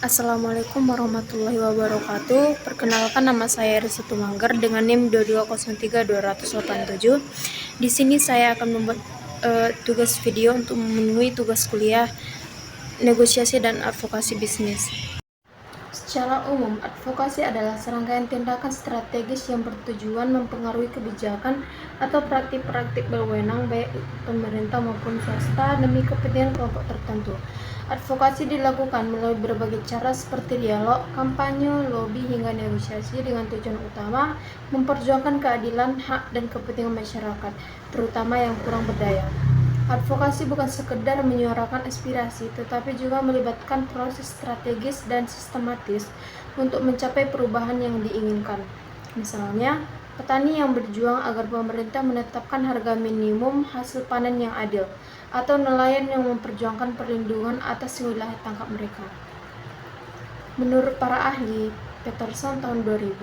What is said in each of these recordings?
Assalamualaikum warahmatullahi wabarakatuh. Perkenalkan, nama saya Risa Tumanggar dengan NIM 2203287. Di sini saya akan membuat tugas video untuk memenuhi tugas kuliah negosiasi dan advokasi bisnis. Secara umum, advokasi adalah serangkaian tindakan strategis yang bertujuan mempengaruhi kebijakan atau praktik-praktik berwenang baik pemerintah maupun swasta demi kepentingan kelompok tertentu. Advokasi dilakukan melalui berbagai cara seperti dialog, kampanye, lobi, hingga negosiasi dengan tujuan utama memperjuangkan keadilan, hak, dan kepentingan masyarakat, terutama yang kurang berdaya. Advokasi bukan sekedar menyuarakan aspirasi, tetapi juga melibatkan proses strategis dan sistematis untuk mencapai perubahan yang diinginkan. Misalnya, petani yang berjuang agar pemerintah menetapkan harga minimum hasil panen yang adil, atau nelayan yang memperjuangkan perlindungan atas wilayah tangkap mereka. Menurut para ahli, Peterson tahun 2000,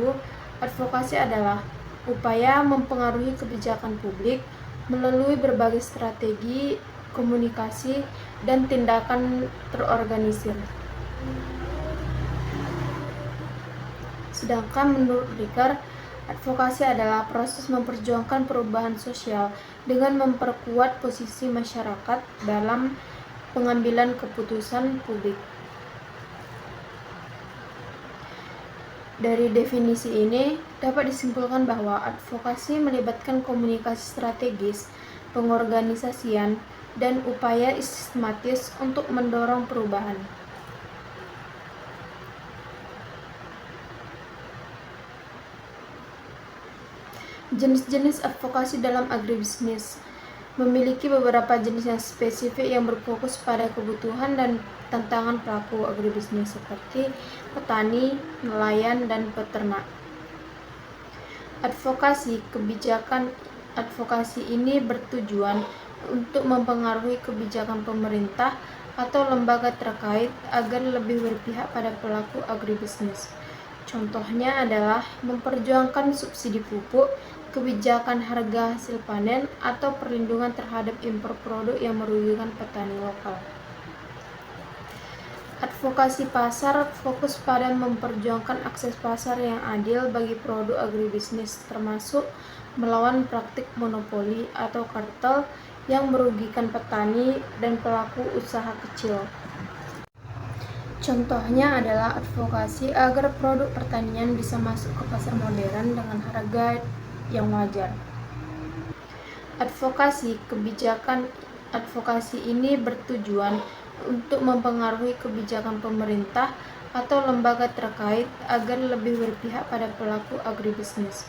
advokasi adalah upaya mempengaruhi kebijakan publik melalui berbagai strategi, komunikasi, dan tindakan terorganisir. Sedangkan menurut Ricker, advokasi adalah proses memperjuangkan perubahan sosial dengan memperkuat posisi masyarakat dalam pengambilan keputusan publik. Dari definisi ini, dapat disimpulkan bahwa advokasi melibatkan komunikasi strategis, pengorganisasian, dan upaya sistematis untuk mendorong perubahan. Jenis-jenis advokasi dalam agribisnis memiliki beberapa jenis yang spesifik yang berfokus pada kebutuhan dan tantangan pelaku agribisnis seperti petani, nelayan, dan peternak. Advokasi kebijakan advokasi ini bertujuan untuk mempengaruhi kebijakan pemerintah atau lembaga terkait agar lebih berpihak pada pelaku agribisnis. Contohnya adalah memperjuangkan subsidi pupuk, kebijakan harga hasil panen, atau perlindungan terhadap impor produk yang merugikan petani lokal. Advokasi pasar fokus pada memperjuangkan akses pasar yang adil bagi produk agribisnis, termasuk melawan praktik monopoli atau kartel yang merugikan petani dan pelaku usaha kecil. Contohnya adalah advokasi agar produk pertanian bisa masuk ke pasar modern dengan harga yang wajar. Advokasi kebijakan advokasi ini bertujuan untuk mempengaruhi kebijakan pemerintah atau lembaga terkait agar lebih berpihak pada pelaku agribisnis.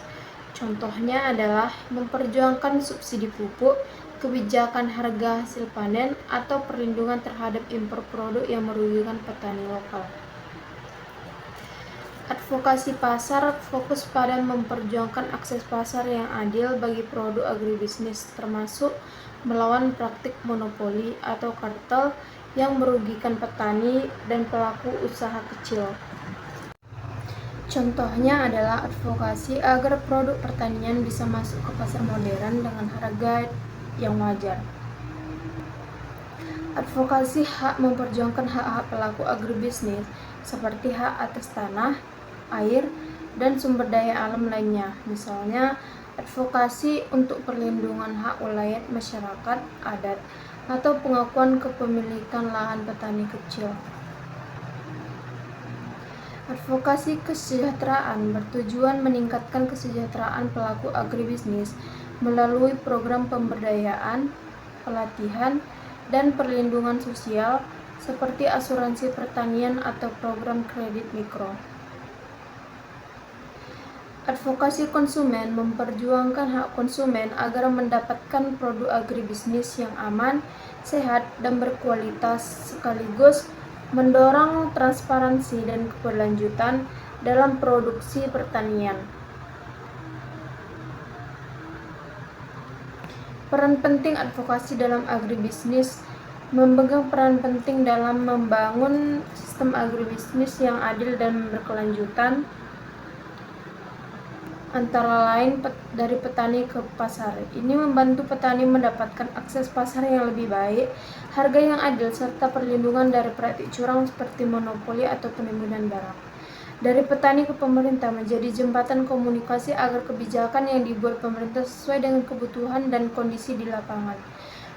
Contohnya adalah memperjuangkan subsidi pupuk, kebijakan harga hasil panen, atau perlindungan terhadap impor produk yang merugikan petani lokal. Advokasi pasar fokus pada memperjuangkan akses pasar yang adil bagi produk agribisnis, termasuk melawan praktik monopoli atau kartel yang merugikan petani dan pelaku usaha kecil. Contohnya adalah advokasi agar produk pertanian bisa masuk ke pasar modern dengan harga yang wajar. Advokasi hak memperjuangkan hak-hak pelaku agribisnis seperti hak atas tanah, air, dan sumber daya alam lainnya. Misalnya, advokasi untuk perlindungan hak wilayah masyarakat adat atau pengakuan kepemilikan lahan petani kecil. Advokasi kesejahteraan bertujuan meningkatkan kesejahteraan pelaku agribisnis melalui program pemberdayaan, pelatihan, dan perlindungan sosial seperti asuransi pertanian atau program kredit mikro. Advokasi konsumen memperjuangkan hak konsumen agar mendapatkan produk agribisnis yang aman, sehat, dan berkualitas, sekaligus mendorong transparansi dan keberlanjutan dalam produksi pertanian. Peran penting advokasi dalam agribisnis memegang peran penting dalam membangun sistem agribisnis yang adil dan berkelanjutan, antara lain dari petani ke pasar. Ini membantu petani mendapatkan akses pasar yang lebih baik, harga yang adil, serta perlindungan dari praktik curang seperti monopoli atau penimbunan barang. Dari petani ke pemerintah menjadi jembatan komunikasi agar kebijakan yang dibuat pemerintah sesuai dengan kebutuhan dan kondisi di lapangan.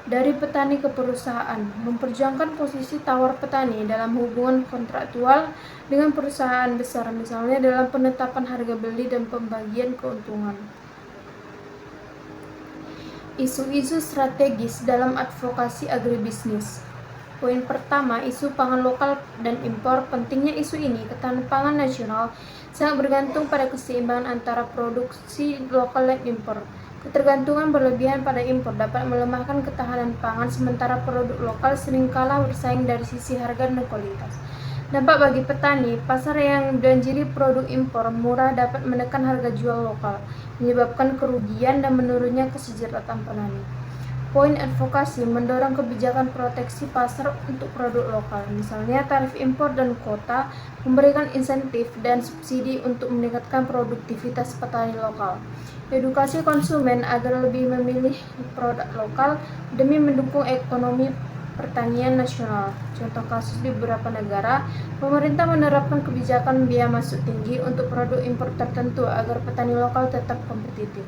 Dari petani ke perusahaan, memperjuangkan posisi tawar petani dalam hubungan kontraktual dengan perusahaan besar, misalnya dalam penetapan harga beli dan pembagian keuntungan. Isu-isu strategis dalam advokasi agribisnis. Poin pertama, isu pangan lokal dan impor. Pentingnya isu ini, ketahanan pangan nasional sangat bergantung pada keseimbangan antara produksi lokal dan impor. Ketergantungan berlebihan pada impor dapat melemahkan ketahanan pangan, sementara produk lokal seringkali bersaing dari sisi harga dan kualitas. Dampak bagi petani, pasar yang dibanjiri produk impor murah dapat menekan harga jual lokal, menyebabkan kerugian dan menurunnya kesejahteraan petani. Poin advokasi mendorong kebijakan proteksi pasar untuk produk lokal, misalnya tarif impor dan kuota, memberikan insentif dan subsidi untuk meningkatkan produktivitas petani lokal. Edukasi konsumen agar lebih memilih produk lokal demi mendukung ekonomi pertanian nasional. Contoh kasus di beberapa negara, pemerintah menerapkan kebijakan biaya masuk tinggi untuk produk impor tertentu agar petani lokal tetap kompetitif.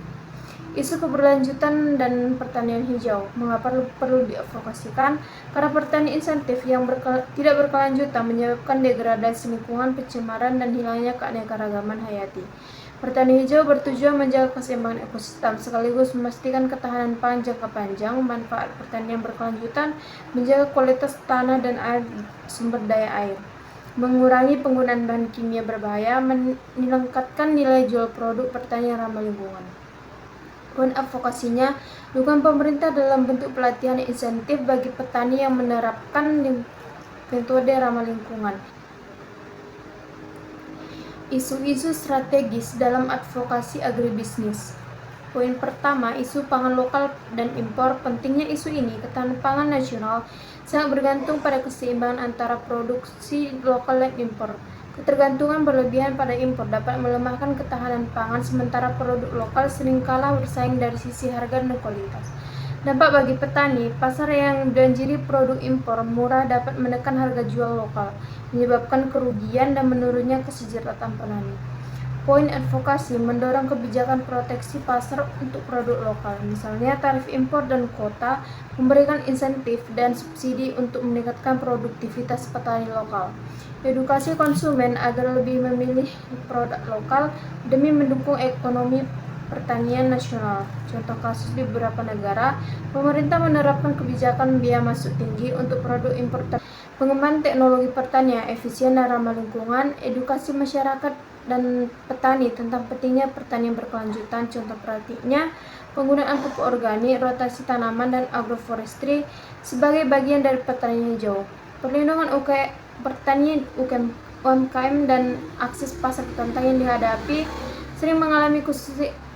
Isu keberlanjutan dan pertanian hijau. Mengapa perlu diadvokasikan? Karena pertanian insentif yang tidak berkelanjutan menyebabkan degradasi lingkungan, pencemaran, dan hilangnya keanekaragaman hayati. Pertanian hijau bertujuan menjaga keseimbangan ekosistem sekaligus memastikan ketahanan pangan jangka panjang. Manfaat pertanian berkelanjutan menjaga kualitas tanah dan sumber daya air, mengurangi penggunaan bahan kimia berbahaya, meningkatkan nilai jual produk pertanian ramah lingkungan. Poin advokasinya, dukungan pemerintah dalam bentuk pelatihan insentif bagi petani yang menerapkan metode ramah lingkungan. Isu-isu strategis dalam advokasi agribisnis. Poin pertama, isu pangan lokal dan impor. Pentingnya isu ini, ketahanan pangan nasional sangat bergantung pada keseimbangan antara produksi lokal dan impor. Ketergantungan berlebihan pada impor dapat melemahkan ketahanan pangan, sementara produk lokal seringkali bersaing dari sisi harga dan kualitas. Dampak bagi petani, pasar yang dibanjiri produk impor murah dapat menekan harga jual lokal, menyebabkan kerugian dan menurunnya kesejahteraan petani. Poin advokasi mendorong kebijakan proteksi pasar untuk produk lokal, misalnya tarif impor dan kuota, memberikan insentif dan subsidi untuk meningkatkan produktivitas petani lokal. Edukasi konsumen agar lebih memilih produk lokal demi mendukung ekonomi pertanian nasional. Contoh kasus di beberapa negara, pemerintah menerapkan kebijakan biaya masuk tinggi untuk produk impor. Pengembangan teknologi pertanian efisien dan ramah lingkungan, edukasi masyarakat dan petani tentang pentingnya pertanian berkelanjutan. Contoh praktiknya, penggunaan pupuk organik, rotasi tanaman, dan agroforestry sebagai bagian dari pertanian hijau. Perlindungan pertanian UMKM dan akses pasar tentang yang dihadapi sering mengalami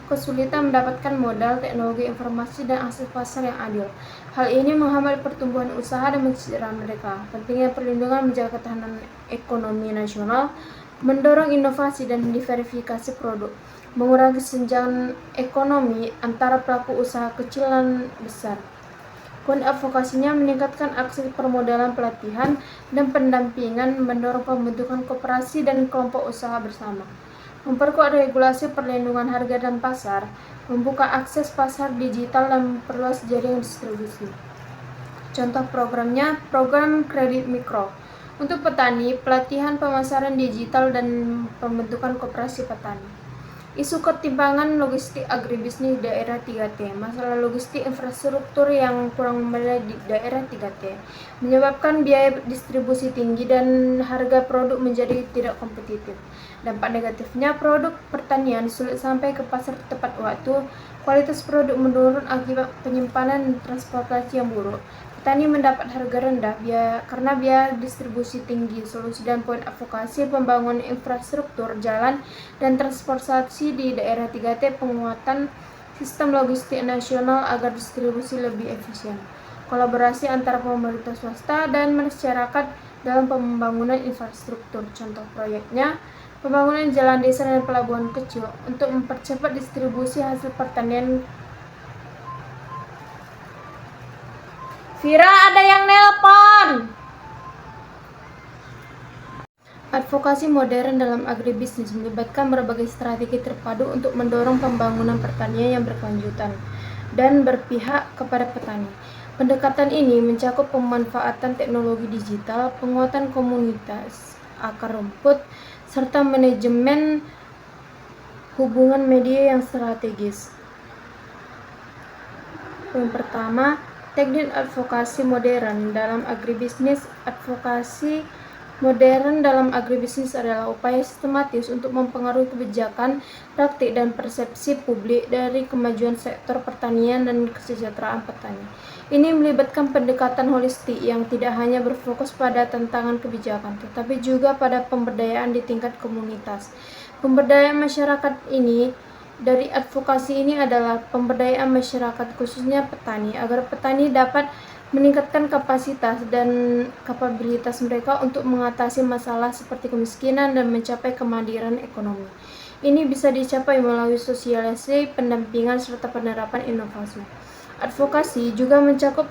kesulitan mendapatkan modal, teknologi informasi, dan akses pasar yang adil. Hal ini menghambat pertumbuhan usaha dan mencederai mereka. Pentingnya perlindungan menjaga ketahanan ekonomi nasional, mendorong inovasi dan diverifikasi produk, mengurangi kesenjangan ekonomi antara pelaku usaha kecil dan besar. Poin advokasinya meningkatkan akses permodalan, pelatihan, dan pendampingan, mendorong pembentukan koperasi dan kelompok usaha bersama. Memperkuat regulasi perlindungan harga dan pasar, membuka akses pasar digital, dan memperluas jaringan distribusi. Contoh programnya, program kredit mikro untuk petani, pelatihan pemasaran digital, dan pembentukan koperasi petani. Isu ketimpangan logistik agribisnis daerah 3T. Masalah logistik infrastruktur yang kurang memadai di daerah 3T menyebabkan biaya distribusi tinggi dan harga produk menjadi tidak kompetitif. Dampak negatifnya, produk pertanian sulit sampai ke pasar tepat waktu, kualitas produk menurun akibat penyimpanan dan transportasi yang buruk. Petani mendapat harga rendah karena biaya distribusi tinggi. Solusi dan poin advokasi: pembangunan infrastruktur jalan dan transportasi di daerah 3T, penguatan sistem logistik nasional agar distribusi lebih efisien, kolaborasi antara pemerintah swasta dan masyarakat dalam pembangunan infrastruktur. Contoh proyeknya, pembangunan jalan desa dan pelabuhan kecil untuk mempercepat distribusi hasil pertanian. Vira, ada yang nelpon. Advokasi modern dalam agribisnis melibatkan berbagai strategi terpadu untuk mendorong pembangunan pertanian yang berkelanjutan dan berpihak kepada petani. Pendekatan ini mencakup pemanfaatan teknologi digital, penguatan komunitas akar rumput, serta manajemen hubungan media yang strategis. Yang pertama, teknik advokasi modern dalam agribisnis. Advokasi modern dalam agribisnis adalah upaya sistematis untuk mempengaruhi kebijakan, praktik, dan persepsi publik dari kemajuan sektor pertanian dan kesejahteraan petani. Ini melibatkan pendekatan holistik yang tidak hanya berfokus pada tantangan kebijakan, tetapi juga pada pemberdayaan di tingkat komunitas. Pemberdayaan masyarakat ini dari advokasi ini adalah pemberdayaan masyarakat, khususnya petani, agar petani dapat meningkatkan kapasitas dan kapabilitas mereka untuk mengatasi masalah seperti kemiskinan dan mencapai kemandirian ekonomi. Ini bisa dicapai melalui sosialisasi, pendampingan, serta penerapan inovasi. Advokasi juga mencakup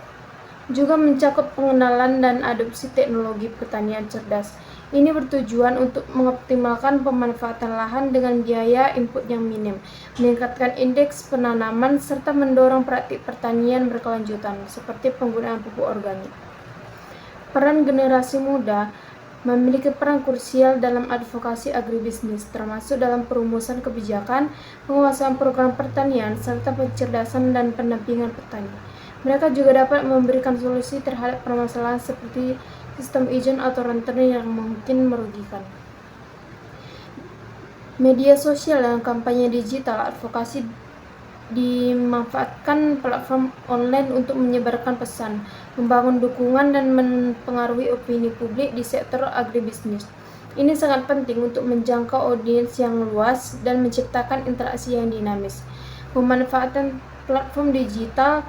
pengenalan dan adopsi teknologi pertanian cerdas. Ini bertujuan untuk mengoptimalkan pemanfaatan lahan dengan biaya input yang minim, meningkatkan indeks penanaman, serta mendorong praktik pertanian berkelanjutan, seperti penggunaan pupuk organik. Peran generasi muda memiliki peran krusial dalam advokasi agribisnis, termasuk dalam perumusan kebijakan, penguasaan program pertanian, serta pencerdasan dan pendampingan petani. Mereka juga dapat memberikan solusi terhadap permasalahan seperti sistem izin atau rentenir yang mungkin merugikan. Media sosial dan kampanye digital. Advokasi dimanfaatkan platform online untuk menyebarkan pesan, membangun dukungan, dan mempengaruhi opini publik di sektor agribisnis. Ini sangat penting untuk menjangkau audiens yang luas dan menciptakan interaksi yang dinamis. Pemanfaatan platform digital.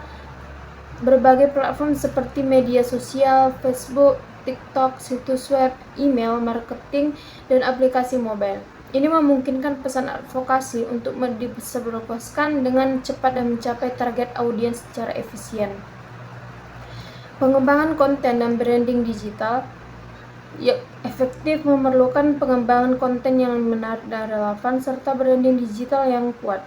Berbagai platform seperti media sosial, Facebook, TikTok, situs web, email, marketing, dan aplikasi mobile. Ini memungkinkan pesan advokasi untuk disebarluaskan dengan cepat dan mencapai target audiens secara efisien. Pengembangan konten dan branding digital yang efektif memerlukan pengembangan konten yang menarik dan relevan serta branding digital yang kuat.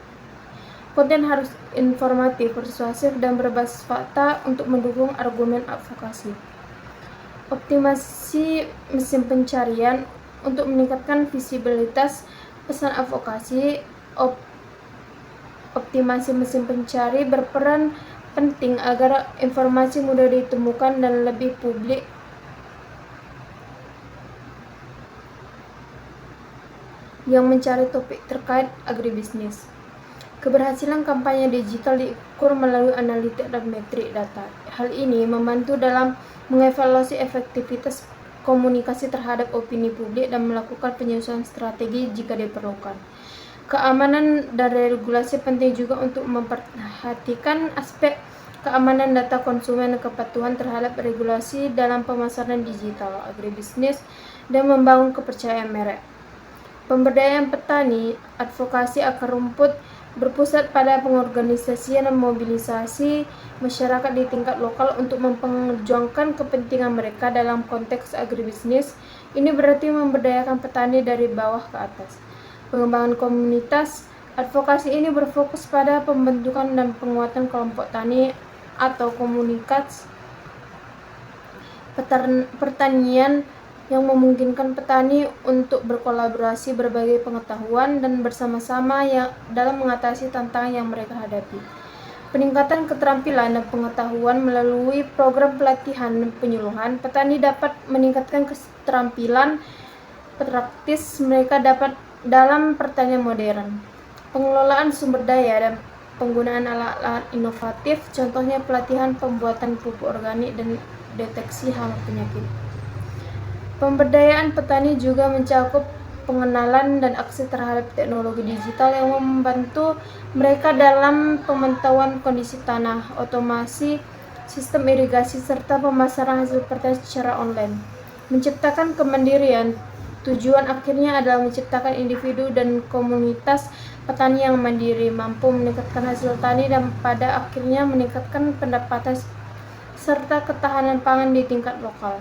Konten harus informatif, persuasif, dan berbasis fakta untuk mendukung argumen advokasi. Optimasi mesin pencarian untuk meningkatkan visibilitas pesan advokasi. Optimasi mesin pencari berperan penting agar informasi mudah ditemukan dan lebih publik yang mencari topik terkait agribisnis. Keberhasilan kampanye digital diukur melalui analitik dan metrik data. Hal ini membantu dalam mengevaluasi efektivitas komunikasi terhadap opini publik dan melakukan penyusunan strategi jika diperlukan. Keamanan dan regulasi penting juga untuk memperhatikan aspek keamanan data konsumen dan kepatuhan terhadap regulasi dalam pemasaran digital agribisnis dan membangun kepercayaan merek. Pemberdayaan petani. Advokasi akar rumput berpusat pada pengorganisasian dan mobilisasi masyarakat di tingkat lokal untuk memperjuangkan kepentingan mereka dalam konteks agribisnis. Ini berarti memberdayakan petani dari bawah ke atas. Pengembangan komunitas. Advokasi ini berfokus pada pembentukan dan penguatan kelompok tani atau komunitas pertanian yang memungkinkan petani untuk berkolaborasi, berbagi pengetahuan, dan bersama-sama dalam mengatasi tantangan yang mereka hadapi. Peningkatan keterampilan dan pengetahuan melalui program pelatihan dan penyuluhan. Petani dapat meningkatkan keterampilan praktis mereka dalam pertanian modern. Pengelolaan sumber daya dan penggunaan alat-alat inovatif, contohnya pelatihan pembuatan pupuk organik dan deteksi hama penyakit. Pemberdayaan petani juga mencakup pengenalan dan akses terhadap teknologi digital yang membantu mereka dalam pemantauan kondisi tanah, otomasi sistem irigasi, serta pemasaran hasil pertanian secara online. Menciptakan kemandirian Tujuan akhirnya adalah menciptakan individu dan komunitas petani yang mandiri, mampu meningkatkan hasil tani dan pada akhirnya meningkatkan pendapatan serta ketahanan pangan di tingkat lokal.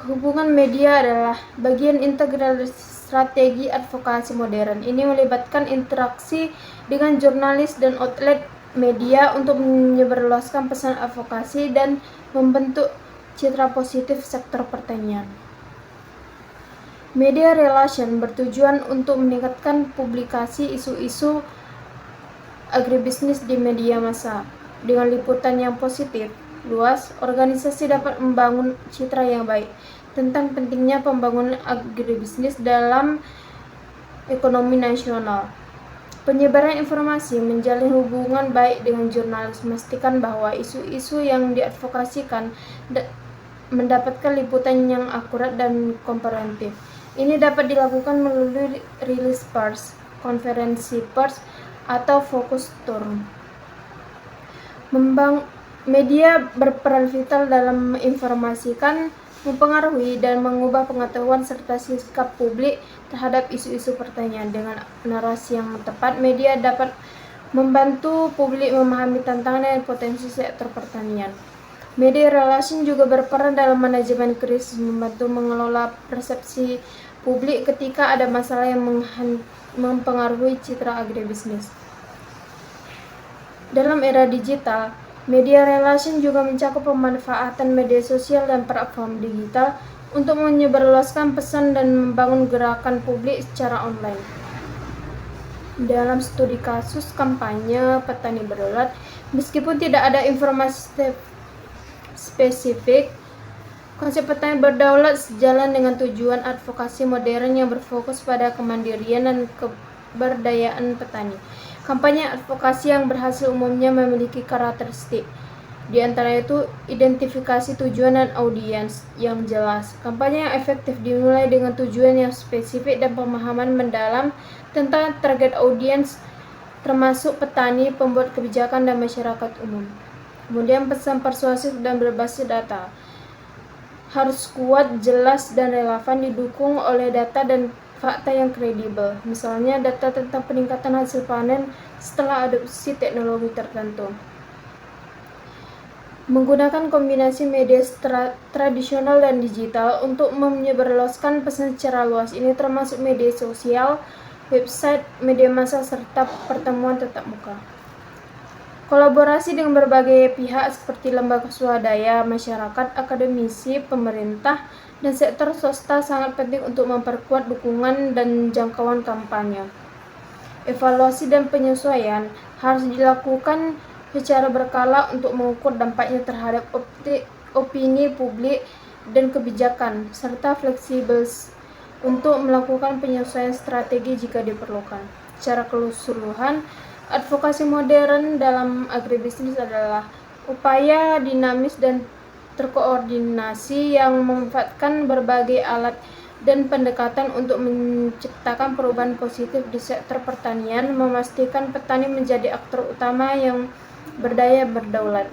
Hubungan media adalah bagian integral dari strategi advokasi modern. Ini melibatkan interaksi dengan jurnalis dan outlet media untuk menyebarluaskan pesan advokasi dan membentuk citra positif sektor pertanian. Media relation bertujuan untuk meningkatkan publikasi isu-isu agribisnis di media massa. Dengan liputan yang positif, luas, organisasi dapat membangun citra yang baik tentang pentingnya pembangunan agribisnis dalam ekonomi nasional. Penyebaran informasi menjalin hubungan baik dengan jurnalis, memastikan bahwa isu-isu yang diadvokasikan mendapatkan liputan yang akurat dan komprehensif. Ini dapat dilakukan melalui rilis pers, konferensi pers, atau fokus tour. Media berperan vital dalam menginformasikan, mempengaruhi, dan mengubah pengetahuan serta sikap publik terhadap isu-isu pertanian. Dengan narasi yang tepat, media dapat membantu publik memahami tantangan dan potensi sektor pertanian. Media relation juga berperan dalam manajemen krisis, membantu mengelola persepsi publik ketika ada masalah yang mempengaruhi citra agribisnis. Dalam era digital, media relation juga mencakup pemanfaatan media sosial dan platform digital untuk menyebarluaskan pesan dan membangun gerakan publik secara online. Dalam studi kasus kampanye petani berdaulat, meskipun tidak ada informasi spesifik, konsep petani berdaulat sejalan dengan tujuan advokasi modern yang berfokus pada kemandirian dan keberdayaan petani. Kampanye advokasi yang berhasil umumnya memiliki karakteristik, di antara itu identifikasi tujuan dan audiens yang jelas. Kampanye yang efektif dimulai dengan tujuan yang spesifik dan pemahaman mendalam tentang target audiens, termasuk petani, pembuat kebijakan, dan masyarakat umum. Kemudian pesan persuasif dan berbasis data harus kuat, jelas, dan relevan, didukung oleh data dan fakta yang kredibel, misalnya data tentang peningkatan hasil panen setelah adopsi teknologi tertentu. Menggunakan kombinasi media tradisional dan digital untuk menyebarluaskan pesan secara luas, ini termasuk media sosial, website, media massa, serta pertemuan tatap muka. Kolaborasi dengan berbagai pihak seperti lembaga swadaya, masyarakat, akademisi, pemerintah, dan sektor swasta sangat penting untuk memperkuat dukungan dan jangkauan kampanye. Evaluasi dan penyesuaian harus dilakukan secara berkala untuk mengukur dampaknya terhadap opini publik dan kebijakan, serta fleksibel untuk melakukan penyesuaian strategi jika diperlukan. Secara keseluruhan, advokasi modern dalam agribisnis adalah upaya dinamis dan terkoordinasi yang memanfaatkan berbagai alat dan pendekatan untuk menciptakan perubahan positif di sektor pertanian, memastikan petani menjadi aktor utama yang berdaya berdaulat.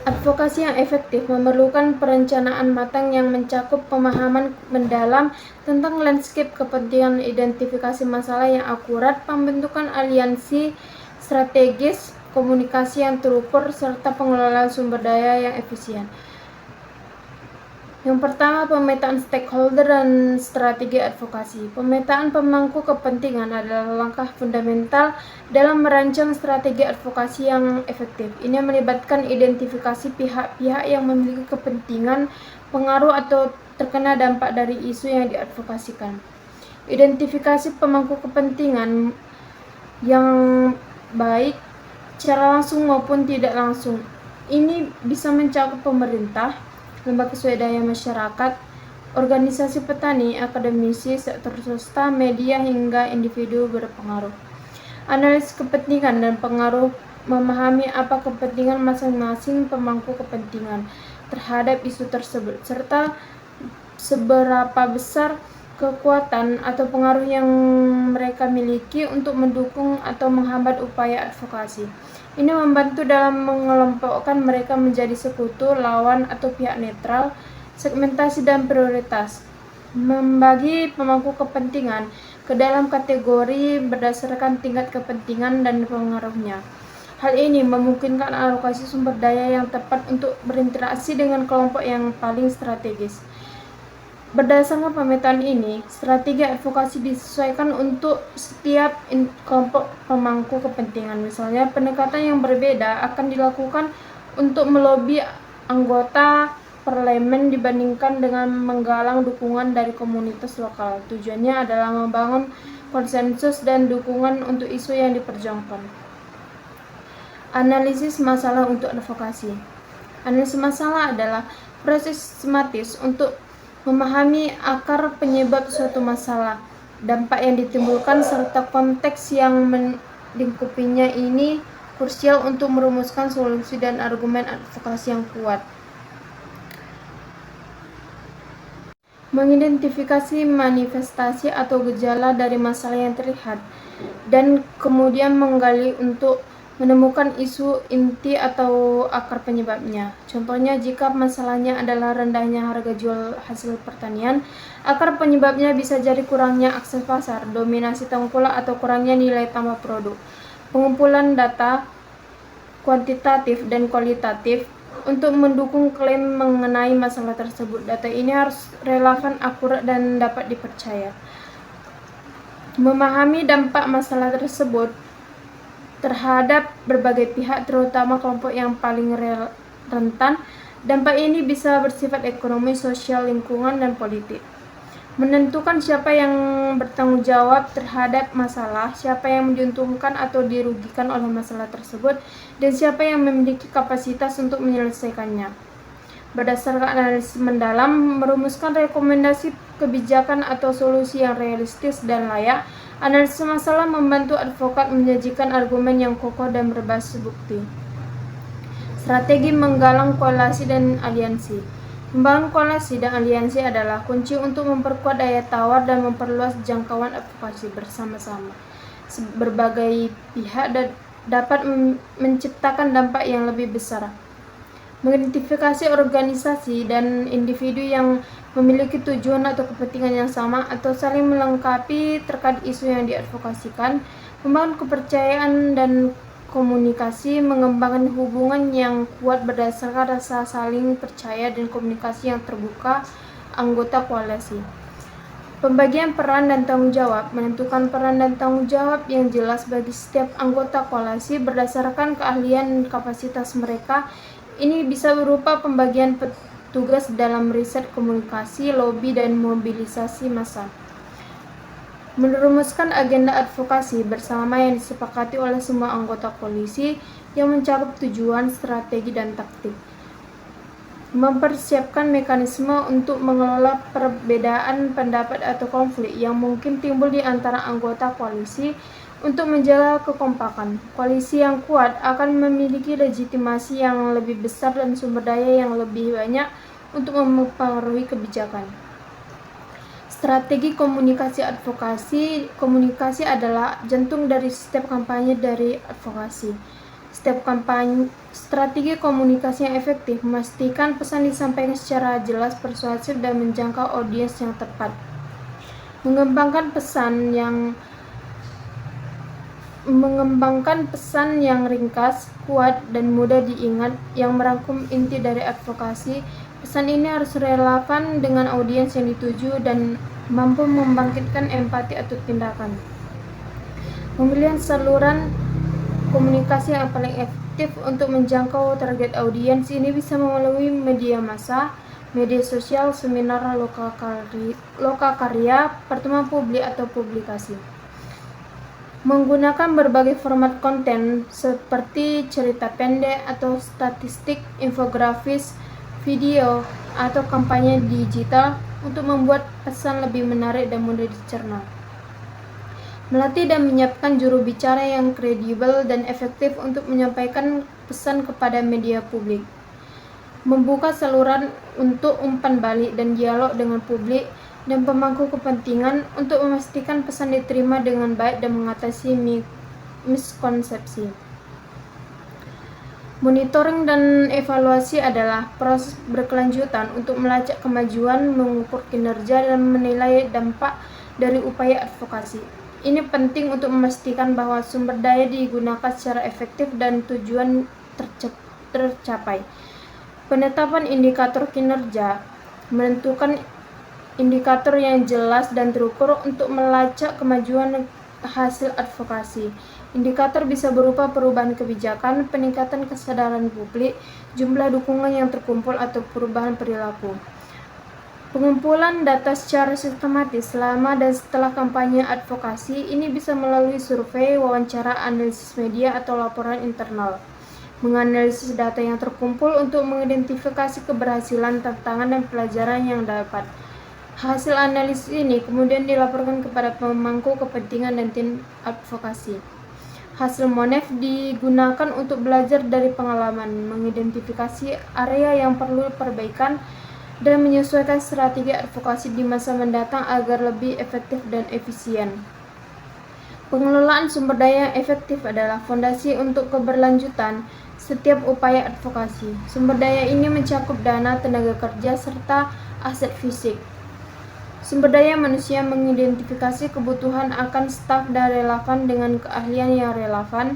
Advokasi yang efektif memerlukan perencanaan matang yang mencakup pemahaman mendalam tentang landscape kepentingan, identifikasi masalah yang akurat, pembentukan aliansi strategis, komunikasi yang terukur, serta pengelolaan sumber daya yang efisien. Yang pertama, pemetaan stakeholder dan strategi advokasi. Pemetaan pemangku kepentingan adalah langkah fundamental dalam merancang strategi advokasi yang efektif. Ini melibatkan identifikasi pihak-pihak yang memiliki kepentingan, pengaruh, atau terkena dampak dari isu yang diadvokasikan. Identifikasi pemangku kepentingan yang baik secara langsung maupun tidak langsung. Ini bisa mencakup pemerintah, lembaga swadaya masyarakat, organisasi petani, akademisi, sektor swasta, media, hingga individu berpengaruh. Analisis kepentingan dan pengaruh memahami apa kepentingan masing-masing pemangku kepentingan terhadap isu tersebut, serta seberapa besar kekuatan atau pengaruh yang mereka miliki untuk mendukung atau menghambat upaya advokasi. Ini membantu dalam mengelompokkan mereka menjadi sekutu, lawan, atau pihak netral, segmentasi dan prioritas, membagi pemangku kepentingan ke dalam kategori berdasarkan tingkat kepentingan dan pengaruhnya. Hal ini memungkinkan alokasi sumber daya yang tepat untuk berinteraksi dengan kelompok yang paling strategis. Berdasarkan pemetaan ini, strategi advokasi disesuaikan untuk setiap kelompok pemangku kepentingan. Misalnya, pendekatan yang berbeda akan dilakukan untuk melobi anggota parlemen dibandingkan dengan menggalang dukungan dari komunitas lokal. Tujuannya adalah membangun konsensus dan dukungan untuk isu yang diperjuangkan. Analisis masalah untuk advokasi. Analisis masalah adalah proses sistematis untuk memahami akar penyebab suatu masalah, dampak yang ditimbulkan, serta konteks yang melingkupinya. Ini krusial untuk merumuskan solusi dan argumen advokasi yang kuat. Mengidentifikasi manifestasi atau gejala dari masalah yang terlihat, dan kemudian menggali untuk menemukan isu inti atau akar penyebabnya. Contohnya, jika masalahnya adalah rendahnya harga jual hasil pertanian, akar penyebabnya bisa jadi kurangnya akses pasar, dominasi tengkulak, atau kurangnya nilai tambah produk. Pengumpulan data kuantitatif dan kualitatif untuk mendukung klaim mengenai masalah tersebut. Data ini harus relevan, akurat, dan dapat dipercaya. Memahami dampak masalah tersebut terhadap berbagai pihak, terutama kelompok yang paling rentan. Dampak ini bisa bersifat ekonomi, sosial, lingkungan, dan politik. Menentukan siapa yang bertanggung jawab terhadap masalah, siapa yang diuntungkan atau dirugikan oleh masalah tersebut, dan siapa yang memiliki kapasitas untuk menyelesaikannya. Berdasarkan analisis mendalam, merumuskan rekomendasi kebijakan atau solusi yang realistis dan layak. Analisis masalah membantu advokat menyajikan argumen yang kokoh dan berbasis bukti. Strategi menggalang koalisi dan aliansi. Membangun koalisi dan aliansi adalah kunci untuk memperkuat daya tawar dan memperluas jangkauan advokasi bersama-sama. Berbagai pihak dapat menciptakan dampak yang lebih besar. Mengidentifikasi organisasi dan individu yang memiliki tujuan atau kepentingan yang sama atau saling melengkapi terkait isu yang diadvokasikan. Membangun kepercayaan dan komunikasi, mengembangkan hubungan yang kuat berdasarkan rasa saling percaya dan komunikasi yang terbuka anggota koalisi. Pembagian peran dan tanggung jawab. Menentukan peran dan tanggung jawab yang jelas bagi setiap anggota koalisi berdasarkan keahlian dan kapasitas mereka. Ini bisa berupa pembagian tugas dalam riset, komunikasi, lobi, dan mobilisasi massa. Merumuskan agenda advokasi bersama yang disepakati oleh semua anggota koalisi yang mencakup tujuan, strategi, dan taktik. Mempersiapkan mekanisme untuk mengelola perbedaan pendapat atau konflik yang mungkin timbul di antara anggota koalisi untuk menjaga kekompakan. Koalisi yang kuat akan memiliki legitimasi yang lebih besar dan sumber daya yang lebih banyak untuk mempengaruhi kebijakan. Strategi komunikasi advokasi. Komunikasi adalah jantung dari setiap kampanye dari advokasi. Strategi komunikasi yang efektif memastikan pesan disampaikan secara jelas, persuasif, dan menjangkau audiens yang tepat. Mengembangkan pesan yang ringkas, kuat, dan mudah diingat yang merangkum inti dari advokasi. Pesan ini harus relevan dengan audiens yang dituju dan mampu membangkitkan empati atau tindakan. Pemilihan saluran komunikasi yang paling efektif untuk menjangkau target audiens ini bisa melalui media massa, media sosial, seminar, lokakarya, pertemuan publik, atau publikasi. Menggunakan berbagai format konten seperti cerita pendek atau statistik, infografis, video, atau kampanye digital untuk membuat pesan lebih menarik dan mudah dicerna. Melatih dan menyiapkan juru bicara yang kredibel dan efektif untuk menyampaikan pesan kepada media publik. Membuka saluran untuk umpan balik dan dialog dengan publik dan pemangku kepentingan untuk memastikan pesan diterima dengan baik dan mengatasi miskonsepsi. Monitoring dan evaluasi adalah proses berkelanjutan untuk melacak kemajuan, mengukur kinerja, dan menilai dampak dari upaya advokasi. Ini penting untuk memastikan bahwa sumber daya digunakan secara efektif dan tujuan tercapai. Penetapan indikator kinerja menentukan indikator yang jelas dan terukur untuk melacak kemajuan hasil advokasi. Indikator bisa berupa perubahan kebijakan, peningkatan kesadaran publik, jumlah dukungan yang terkumpul, atau perubahan perilaku. Pengumpulan data secara sistematis selama dan setelah kampanye advokasi ini bisa melalui survei, wawancara, analisis media, atau laporan internal. Menganalisis data yang terkumpul untuk mengidentifikasi keberhasilan, tantangan, dan pelajaran yang dapat. Hasil analisis ini kemudian dilaporkan kepada pemangku kepentingan dan tim advokasi. Hasil MONEF digunakan untuk belajar dari pengalaman, mengidentifikasi area yang perlu perbaikan, dan menyesuaikan strategi advokasi di masa mendatang agar lebih efektif dan efisien. Pengelolaan sumber daya yang efektif adalah fondasi untuk keberlanjutan setiap upaya advokasi. Sumber daya ini mencakup dana, tenaga kerja, serta aset fisik. Sumber daya manusia mengidentifikasi kebutuhan akan staf dan relevan dengan keahlian yang relevan.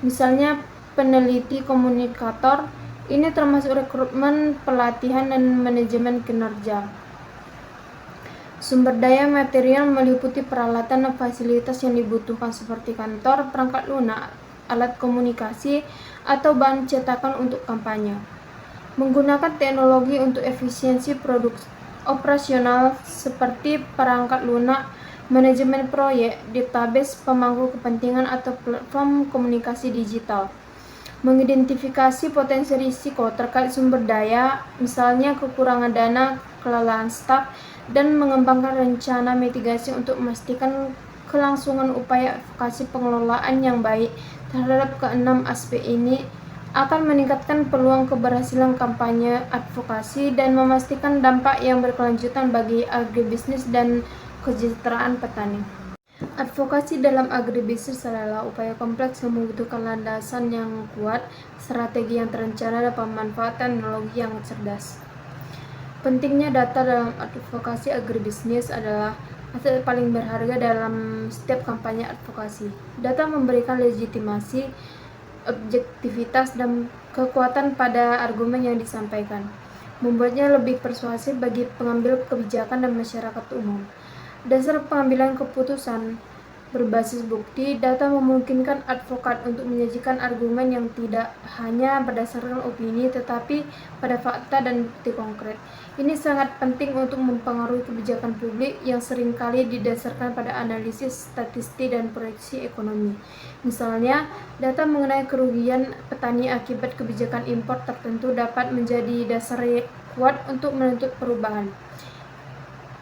Misalnya peneliti komunikator, ini termasuk rekrutmen, pelatihan, dan manajemen kinerja. Sumber daya material meliputi peralatan dan fasilitas yang dibutuhkan seperti kantor, perangkat lunak, alat komunikasi, atau bahan cetakan untuk kampanye. Menggunakan teknologi untuk efisiensi produksi operasional seperti perangkat lunak, manajemen proyek, database pemangku kepentingan, atau platform komunikasi digital. Mengidentifikasi potensi risiko terkait sumber daya, misalnya kekurangan dana, kelelahan staf, dan mengembangkan rencana mitigasi untuk memastikan kelangsungan upaya advokasi. Pengelolaan yang baik terhadap keenam aspek ini akan meningkatkan peluang keberhasilan kampanye advokasi dan memastikan dampak yang berkelanjutan bagi agribisnis dan kesejahteraan petani. Advokasi dalam agribisnis adalah upaya kompleks yang membutuhkan landasan yang kuat, strategi yang terencana, dan pemanfaatan teknologi yang cerdas. Pentingnya data dalam advokasi agribisnis adalah aset paling berharga dalam setiap kampanye advokasi. Data memberikan legitimasi, objektivitas, dan kekuatan pada argumen yang disampaikan, membuatnya lebih persuasif bagi pengambil kebijakan dan masyarakat umum. Dasar pengambilan keputusan berbasis bukti, data memungkinkan advokat untuk menyajikan argumen yang tidak hanya berdasarkan opini tetapi pada fakta dan bukti konkret. Ini sangat penting untuk mempengaruhi kebijakan publik yang seringkali didasarkan pada analisis statistik dan proyeksi ekonomi. Misalnya, data mengenai kerugian petani akibat kebijakan impor tertentu dapat menjadi dasar kuat untuk menuntut perubahan.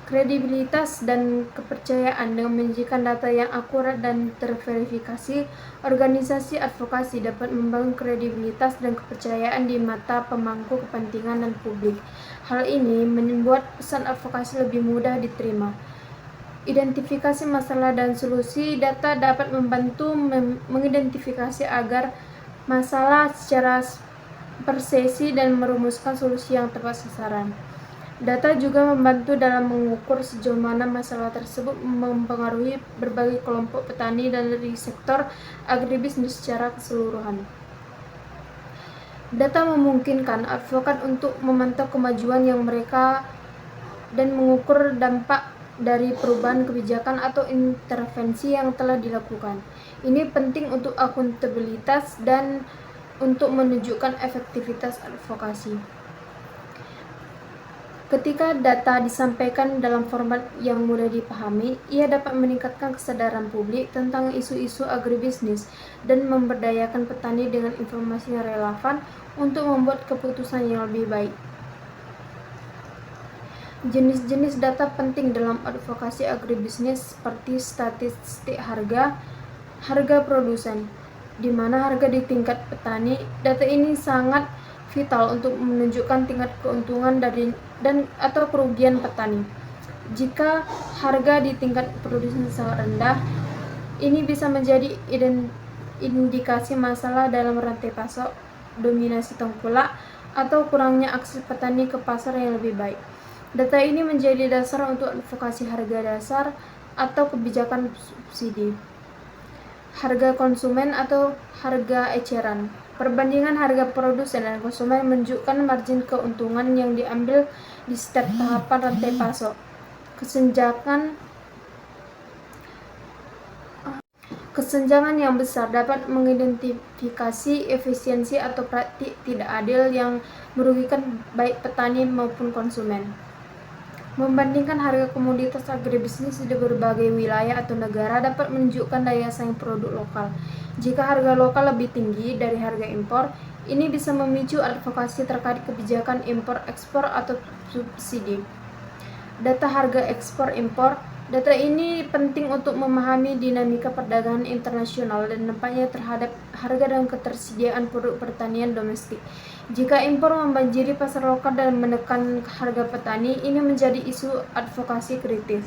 Kredibilitas dan kepercayaan. Dengan menyajikan data yang akurat dan terverifikasi, organisasi advokasi dapat membangun kredibilitas dan kepercayaan di mata pemangku kepentingan dan publik. Hal ini membuat pesan advokasi lebih mudah diterima. Identifikasi masalah dan solusi. Data dapat membantu mengidentifikasi agar masalah secara persesi dan merumuskan solusi yang tepat sasaran. Data juga membantu dalam mengukur sejauh mana masalah tersebut mempengaruhi berbagai kelompok petani dan dari sektor agribisnis secara keseluruhan. Data memungkinkan advokat untuk memantau kemajuan yang mereka dan mengukur dampak dari perubahan kebijakan atau intervensi yang telah dilakukan. Ini penting untuk akuntabilitas dan untuk menunjukkan efektivitas advokasi. Ketika data disampaikan dalam format yang mudah dipahami, ia dapat meningkatkan kesadaran publik tentang isu-isu agribisnis dan memberdayakan petani dengan informasi yang relevan untuk membuat keputusan yang lebih baik. Jenis-jenis data penting dalam advokasi agribisnis seperti statistik harga produsen, di mana harga di tingkat petani. Data ini sangat vital untuk menunjukkan tingkat keuntungan atau kerugian petani. Jika harga di tingkat produsen sangat rendah, ini bisa menjadi indikasi masalah dalam rantai pasok dominasi tengkulak, atau kurangnya akses petani ke pasar yang lebih baik. Data ini menjadi dasar untuk advokasi harga dasar atau kebijakan subsidi. Harga konsumen atau harga eceran. Perbandingan harga produsen dan konsumen menunjukkan margin keuntungan yang diambil di setiap tahapan rantai pasok. Kesenjangan yang besar dapat mengidentifikasi efisiensi atau praktik tidak adil yang merugikan baik petani maupun konsumen. Membandingkan harga komoditas agribisnis di berbagai wilayah atau negara dapat menunjukkan daya saing produk lokal. Jika harga lokal lebih tinggi dari harga impor, ini bisa memicu advokasi terkait kebijakan impor-ekspor atau subsidi. Data harga ekspor-impor. Data ini penting untuk memahami dinamika perdagangan internasional dan dampaknya terhadap harga dan ketersediaan produk pertanian domestik. Jika impor membanjiri pasar lokal dan menekan harga petani, ini menjadi isu advokasi kritis.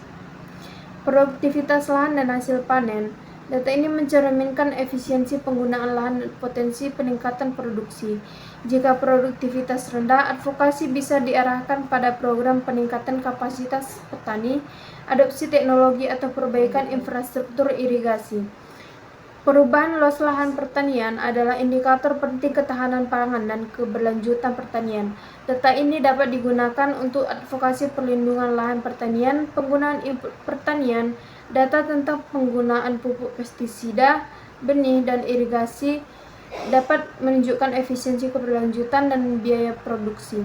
Produktivitas lahan dan hasil panen. Data ini mencerminkan efisiensi penggunaan lahan dan potensi peningkatan produksi. Jika produktivitas rendah, advokasi bisa diarahkan pada program peningkatan kapasitas petani, adopsi teknologi atau perbaikan infrastruktur irigasi. Perubahan luas lahan pertanian adalah indikator penting ketahanan pangan dan keberlanjutan pertanian. Data ini dapat digunakan untuk advokasi perlindungan lahan pertanian, penggunaan input pertanian, data tentang penggunaan pupuk pestisida, benih, dan irigasi dapat menunjukkan efisiensi keberlanjutan dan biaya produksi.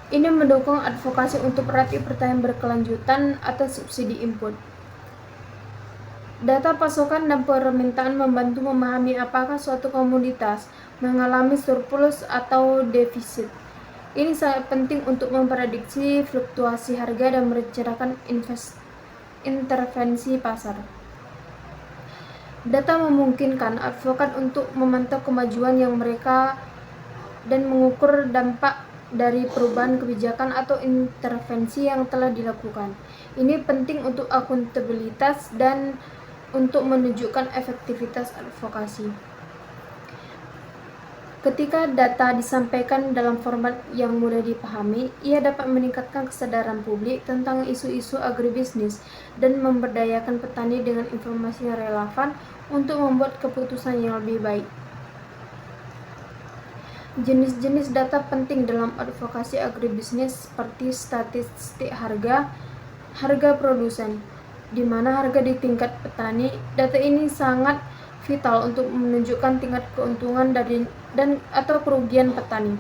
Ini mendukung advokasi untuk praktik pertanian berkelanjutan atau subsidi input. Data pasokan dan permintaan membantu memahami apakah suatu komoditas mengalami surplus atau defisit. Ini sangat penting untuk memprediksi fluktuasi harga dan merencanakan intervensi pasar. Data memungkinkan advokat untuk memantau kemajuan yang mereka dan mengukur dampak dari perubahan kebijakan atau intervensi yang telah dilakukan. Ini penting untuk akuntabilitas dan untuk menunjukkan efektivitas advokasi. Ketika data disampaikan dalam format yang mudah dipahami, ia dapat meningkatkan kesadaran publik tentang isu-isu agribisnis dan memberdayakan petani dengan informasi yang relevan untuk membuat keputusan yang lebih baik. Jenis-jenis data penting dalam advokasi agribisnis seperti statistik harga produsen, di mana harga di tingkat petani. Data ini sangat vital untuk menunjukkan tingkat keuntungan atau kerugian petani.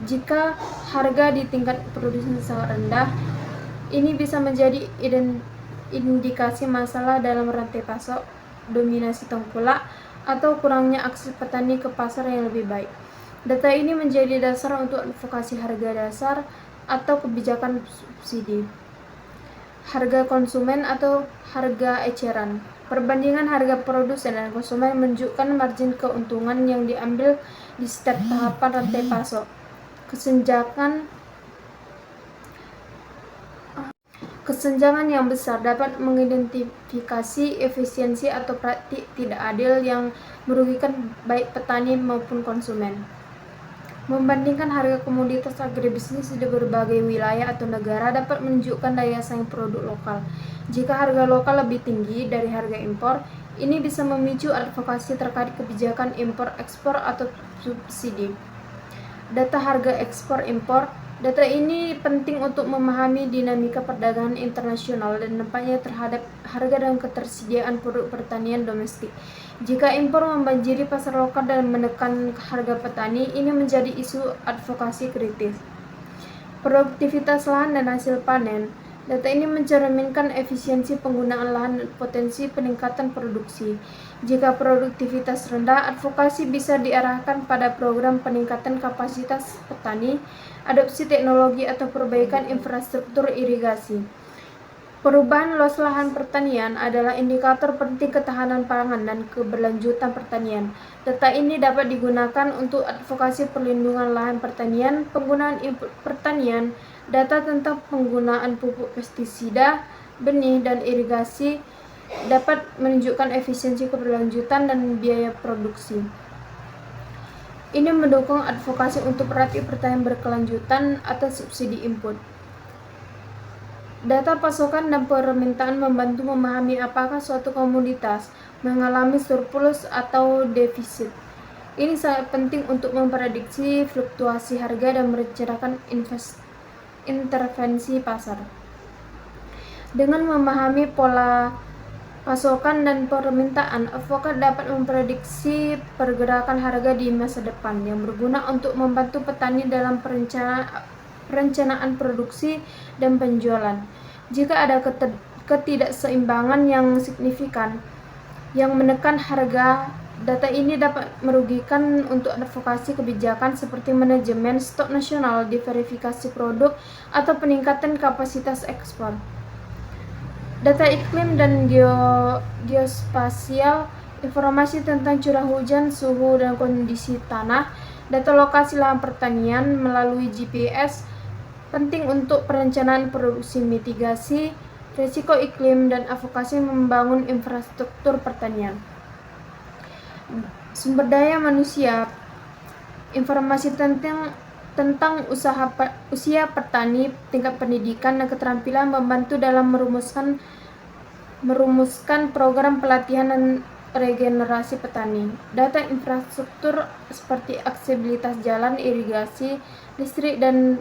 Jika harga di tingkat produsen sangat rendah, ini bisa menjadi indikasi masalah dalam rantai pasok, dominasi tengkulak, atau kurangnya akses petani ke pasar yang lebih baik. Data ini menjadi dasar untuk advokasi harga dasar atau kebijakan subsidi. Harga konsumen atau harga eceran. Perbandingan harga produsen dan konsumen menunjukkan margin keuntungan yang diambil di setiap tahapan rantai pasok. Kesenjangan yang besar dapat mengidentifikasi efisiensi atau praktik tidak adil yang merugikan baik petani maupun konsumen. Membandingkan harga komoditas agribisnis di berbagai wilayah atau negara dapat menunjukkan daya saing produk lokal. Jika harga lokal lebih tinggi dari harga impor, ini bisa memicu advokasi terkait kebijakan impor-ekspor atau subsidi. Data harga ekspor-impor. Data ini penting untuk memahami dinamika perdagangan internasional dan dampaknya terhadap harga dan ketersediaan produk pertanian domestik. Jika impor membanjiri pasar lokal dan menekan harga petani, ini menjadi isu advokasi kritis. Produktivitas lahan dan hasil panen. Data ini mencerminkan efisiensi penggunaan lahan dan potensi peningkatan produksi. Jika produktivitas rendah, advokasi bisa diarahkan pada program peningkatan kapasitas petani, adopsi teknologi atau perbaikan infrastruktur irigasi. Perubahan luas lahan pertanian adalah indikator penting ketahanan pangan dan keberlanjutan pertanian. Data ini dapat digunakan untuk advokasi perlindungan lahan pertanian, penggunaan input pertanian, data tentang penggunaan pupuk pestisida, benih, dan irigasi dapat menunjukkan efisiensi keberlanjutan dan biaya produksi. Ini mendukung advokasi untuk berarti pertanian berkelanjutan atau subsidi input. Data pasokan dan permintaan membantu memahami apakah suatu komoditas mengalami surplus atau defisit. Ini sangat penting untuk memprediksi fluktuasi harga dan merencanakan intervensi pasar. Dengan memahami pola pasokan dan permintaan, advokat dapat memprediksi pergerakan harga di masa depan yang berguna untuk membantu petani dalam perencanaan produksi dan penjualan. Jika ada ketidakseimbangan yang signifikan yang menekan harga, data ini dapat merugikan untuk advokasi kebijakan seperti manajemen stok nasional, diverifikasi produk, atau peningkatan kapasitas ekspor. Data iklim dan geospasial, informasi tentang curah hujan, suhu, dan kondisi tanah. Data lokasi lahan pertanian melalui GPS penting untuk perencanaan produksi, mitigasi risiko iklim, dan advokasi membangun infrastruktur pertanian. Sumber daya manusia, informasi tentang usia petani, tingkat pendidikan, dan keterampilan membantu dalam merumuskan program pelatihan dan regenerasi petani. Data infrastruktur seperti aksesibilitas jalan, irigasi, listrik, dan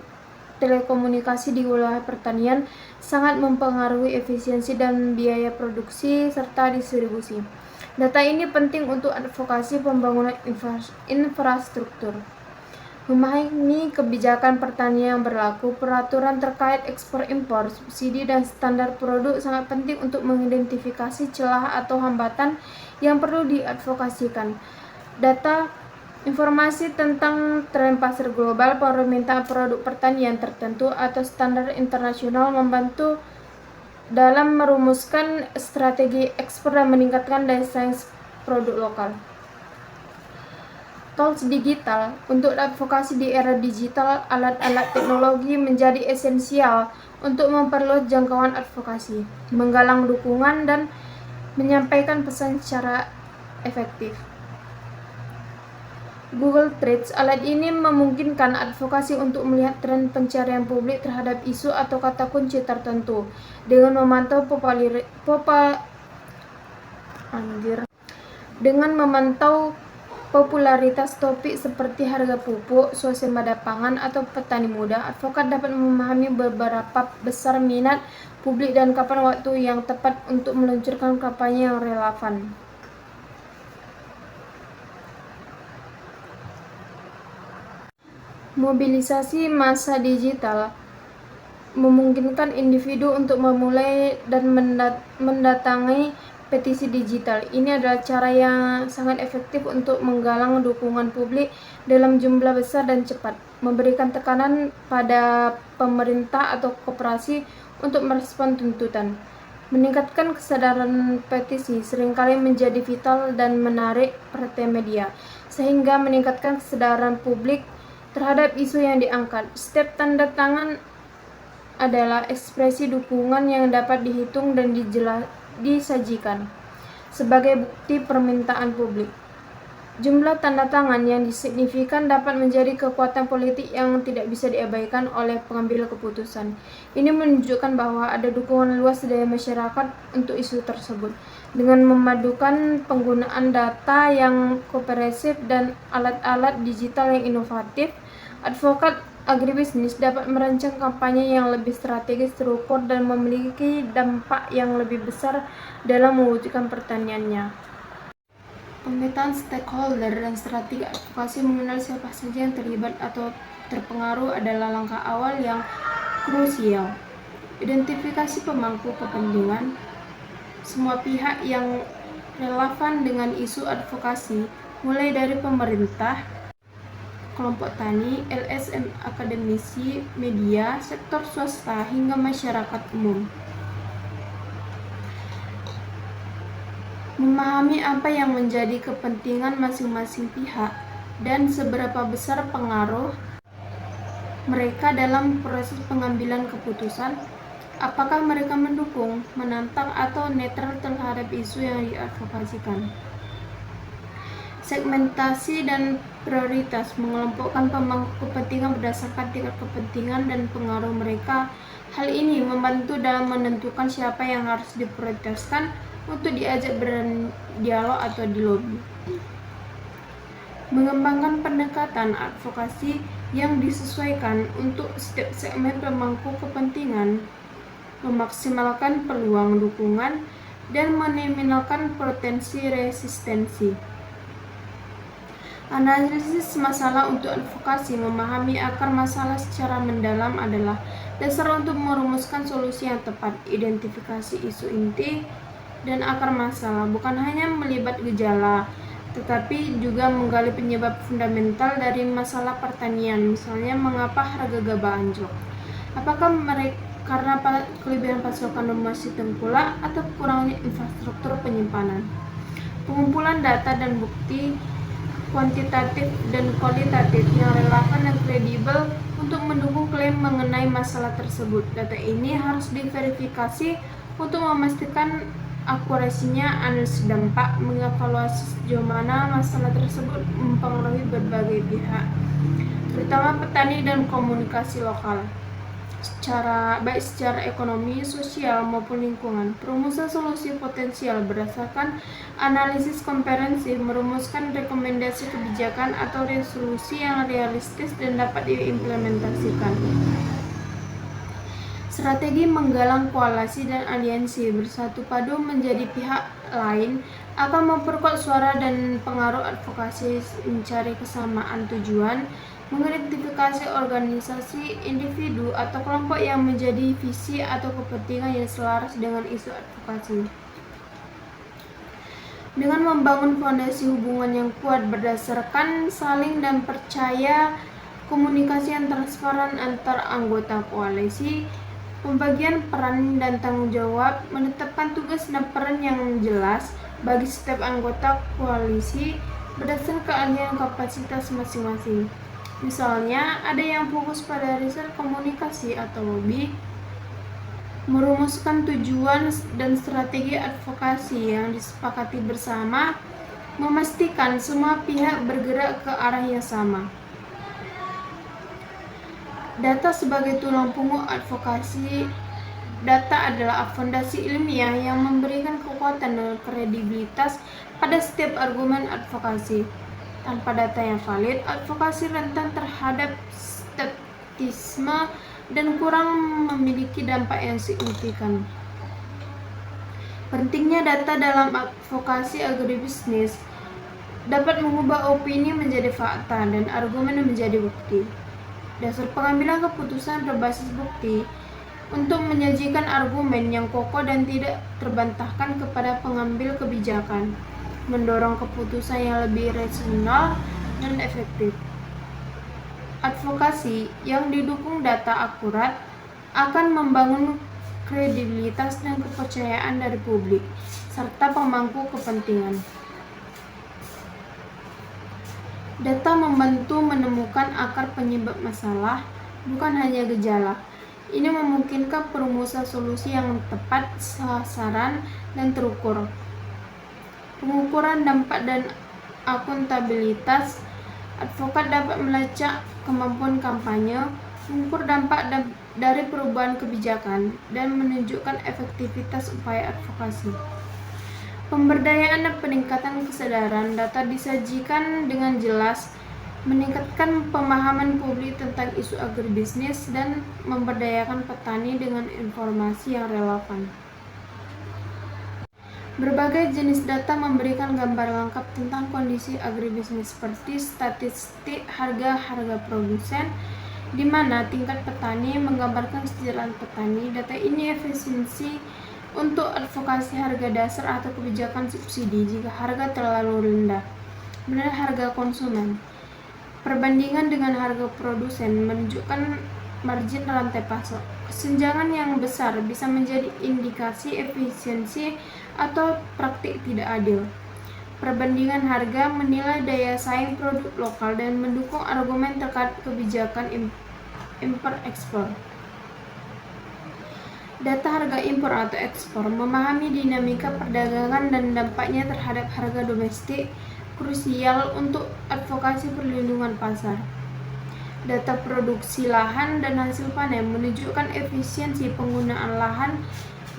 telekomunikasi di wilayah pertanian sangat mempengaruhi efisiensi dan biaya produksi serta distribusi. Data ini penting untuk advokasi pembangunan infrastruktur. Memahami kebijakan pertanian yang berlaku, peraturan terkait ekspor-impor, subsidi, dan standar produk sangat penting untuk mengidentifikasi celah atau hambatan yang perlu diadvokasikan. Data informasi tentang tren pasar global, permintaan produk pertanian tertentu, atau standar internasional membantu dalam merumuskan strategi ekspor dan meningkatkan daya saing produk lokal. Tools digital. Untuk advokasi di era digital, alat-alat teknologi menjadi esensial untuk memperluas jangkauan advokasi, menggalang dukungan, dan menyampaikan pesan secara efektif. Google Trends. Alat ini memungkinkan advokasi untuk melihat tren pencarian publik terhadap isu atau kata kunci tertentu dengan memantau popularitas topik seperti harga pupuk, swasembada pangan, atau petani muda. Advokat dapat memahami beberapa besar minat publik dan kapan waktu yang tepat untuk meluncurkan kampanye yang relevan. Mobilisasi massa digital memungkinkan individu untuk memulai dan mendatangi petisi digital. Ini adalah cara yang sangat efektif untuk menggalang dukungan publik dalam jumlah besar dan cepat, memberikan tekanan pada pemerintah atau koperasi untuk merespon tuntutan. Meningkatkan kesadaran petisi seringkali menjadi vital dan menarik perhatian media, sehingga meningkatkan kesadaran publik terhadap isu yang diangkat. Setiap tanda tangan adalah ekspresi dukungan yang dapat dihitung dan disajikan sebagai bukti permintaan publik. Jumlah tanda tangan yang signifikan dapat menjadi kekuatan politik yang tidak bisa diabaikan oleh pengambil keputusan. Ini menunjukkan bahwa ada dukungan luas dari masyarakat untuk isu tersebut. Dengan memadukan penggunaan data yang komprehensif dan alat-alat digital yang inovatif, advokat agribisnis dapat merancang kampanye yang lebih strategis, terukur, dan memiliki dampak yang lebih besar dalam mewujudkan pertaniannya. Pemetaan stakeholder dan strategi advokasi mengenal siapa saja yang terlibat atau terpengaruh adalah langkah awal yang krusial. Identifikasi pemangku kepentingan. Semua pihak yang relevan dengan isu advokasi, mulai dari pemerintah, kelompok tani, LSM, akademisi, media, sektor swasta, hingga masyarakat umum. Memahami apa yang menjadi kepentingan masing-masing pihak dan seberapa besar pengaruh mereka dalam proses pengambilan keputusan. Apakah mereka mendukung, menantang, atau netral terhadap isu yang diadvokasikan? Segmentasi dan prioritas, mengelompokkan pemangku kepentingan berdasarkan tingkat kepentingan dan pengaruh mereka. Hal ini membantu dalam menentukan siapa yang harus diprioritaskan untuk diajak berdialog atau dilobi. Mengembangkan pendekatan advokasi yang disesuaikan untuk setiap segmen pemangku kepentingan, memaksimalkan peluang dukungan, dan meminimalkan potensi resistensi. Analisis masalah untuk advokasi. Memahami akar masalah secara mendalam adalah dasar untuk merumuskan solusi yang tepat. Identifikasi isu inti dan akar masalah bukan hanya melibat gejala, tetapi juga menggali penyebab fundamental dari masalah pertanian. Misalnya, mengapa harga gabah anjlok? Apakah karena kelebihan pasokan domestik tengkulak atau kurangnya infrastruktur penyimpanan? Pengumpulan data dan bukti kuantitatif dan kualitatif yang relevan dan kredibel untuk mendukung klaim mengenai masalah tersebut. Data ini harus diverifikasi untuk memastikan akurasinya. Analisis dampak mengevaluasi sejauh mana masalah tersebut mempengaruhi berbagai pihak, terutama petani dan komunikasi lokal, baik secara ekonomi, sosial, maupun lingkungan. Perumusan solusi potensial berdasarkan analisis komprehensif, merumuskan rekomendasi kebijakan atau resolusi yang realistis dan dapat diimplementasikan. Strategi menggalang koalisi dan aliansi. Bersatu padu menjadi pihak lain akan memperkuat suara dan pengaruh advokasi, mencari kesamaan tujuan, mengidentifikasi organisasi, individu, atau kelompok yang menjadi visi atau kepentingan yang selaras dengan isu advokasi. Dengan membangun fondasi hubungan yang kuat berdasarkan saling dan percaya, komunikasi yang transparan antar anggota koalisi, pembagian peran dan tanggung jawab, menetapkan tugas dan peran yang jelas bagi setiap anggota koalisi berdasarkan keahlian kapasitas masing-masing. Misalnya, ada yang fokus pada riset komunikasi atau lobby, merumuskan tujuan dan strategi advokasi yang disepakati bersama, memastikan semua pihak bergerak ke arah yang sama. Data sebagai tulang punggung advokasi. Data adalah fondasi ilmiah yang memberikan kekuatan dan kredibilitas pada setiap argumen advokasi. Tanpa data yang valid, advokasi rentan terhadap skeptisme dan kurang memiliki dampak yang signifikan. Pentingnya data dalam advokasi agribisnis dapat mengubah opini menjadi fakta dan argumen menjadi bukti. Dasar pengambilan keputusan berbasis bukti untuk menyajikan argumen yang kokoh dan tidak terbantahkan kepada pengambil kebijakan, mendorong keputusan yang lebih rasional dan efektif. Advokasi yang didukung data akurat akan membangun kredibilitas dan kepercayaan dari publik serta pemangku kepentingan. Data membantu menemukan akar penyebab masalah, bukan hanya gejala. Ini memungkinkan perumusan solusi yang tepat sasaran dan terukur. Pengukuran dampak dan akuntabilitas. Advokat dapat melacak kemampuan kampanye, mengukur dampak dari perubahan kebijakan, dan menunjukkan efektivitas upaya advokasi. Pemberdayaan dan peningkatan kesadaran. Data disajikan dengan jelas, meningkatkan pemahaman publik tentang isu agribisnis dan memberdayakan petani dengan informasi yang relevan. Berbagai jenis data memberikan gambar lengkap tentang kondisi agribisnis seperti statistik harga produsen, di mana tingkat petani menggambarkan kesejahteraan petani. Data ini efisiensi untuk advokasi harga dasar atau kebijakan subsidi jika harga terlalu rendah. Benar harga konsumen. Perbandingan dengan harga produsen menunjukkan margin rantai pasok. Kesenjangan yang besar bisa menjadi indikasi efisiensi atau praktik tidak adil. Perbandingan harga menilai daya saing produk lokal dan mendukung argumen terkait kebijakan impor-ekspor. Data harga impor atau ekspor. Memahami dinamika perdagangan dan dampaknya terhadap harga domestik, krusial untuk advokasi perlindungan pasar. Data produksi lahan dan hasil panen menunjukkan efisiensi penggunaan lahan.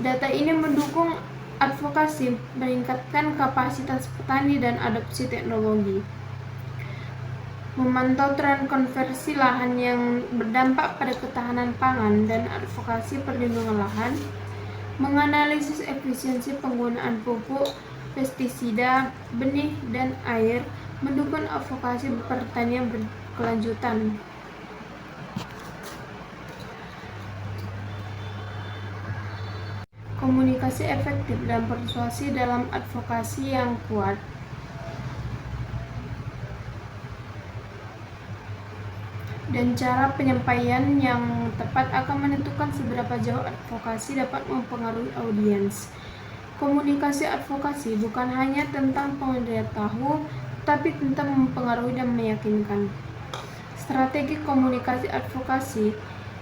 Data ini mendukung advokasi meningkatkan kapasitas petani dan adopsi teknologi. Memantau tren konversi lahan yang berdampak pada ketahanan pangan dan advokasi perlindungan lahan. Menganalisis efisiensi penggunaan pupuk, pestisida, benih, dan air, mendukung advokasi pertanian berkelanjutan. Komunikasi efektif dan persuasi dalam advokasi yang kuat. Dan cara penyampaian yang tepat akan menentukan seberapa jauh advokasi dapat mempengaruhi audiens. Komunikasi advokasi bukan hanya tentang pengetahuan, tapi tentang mempengaruhi dan meyakinkan. Strategi komunikasi advokasi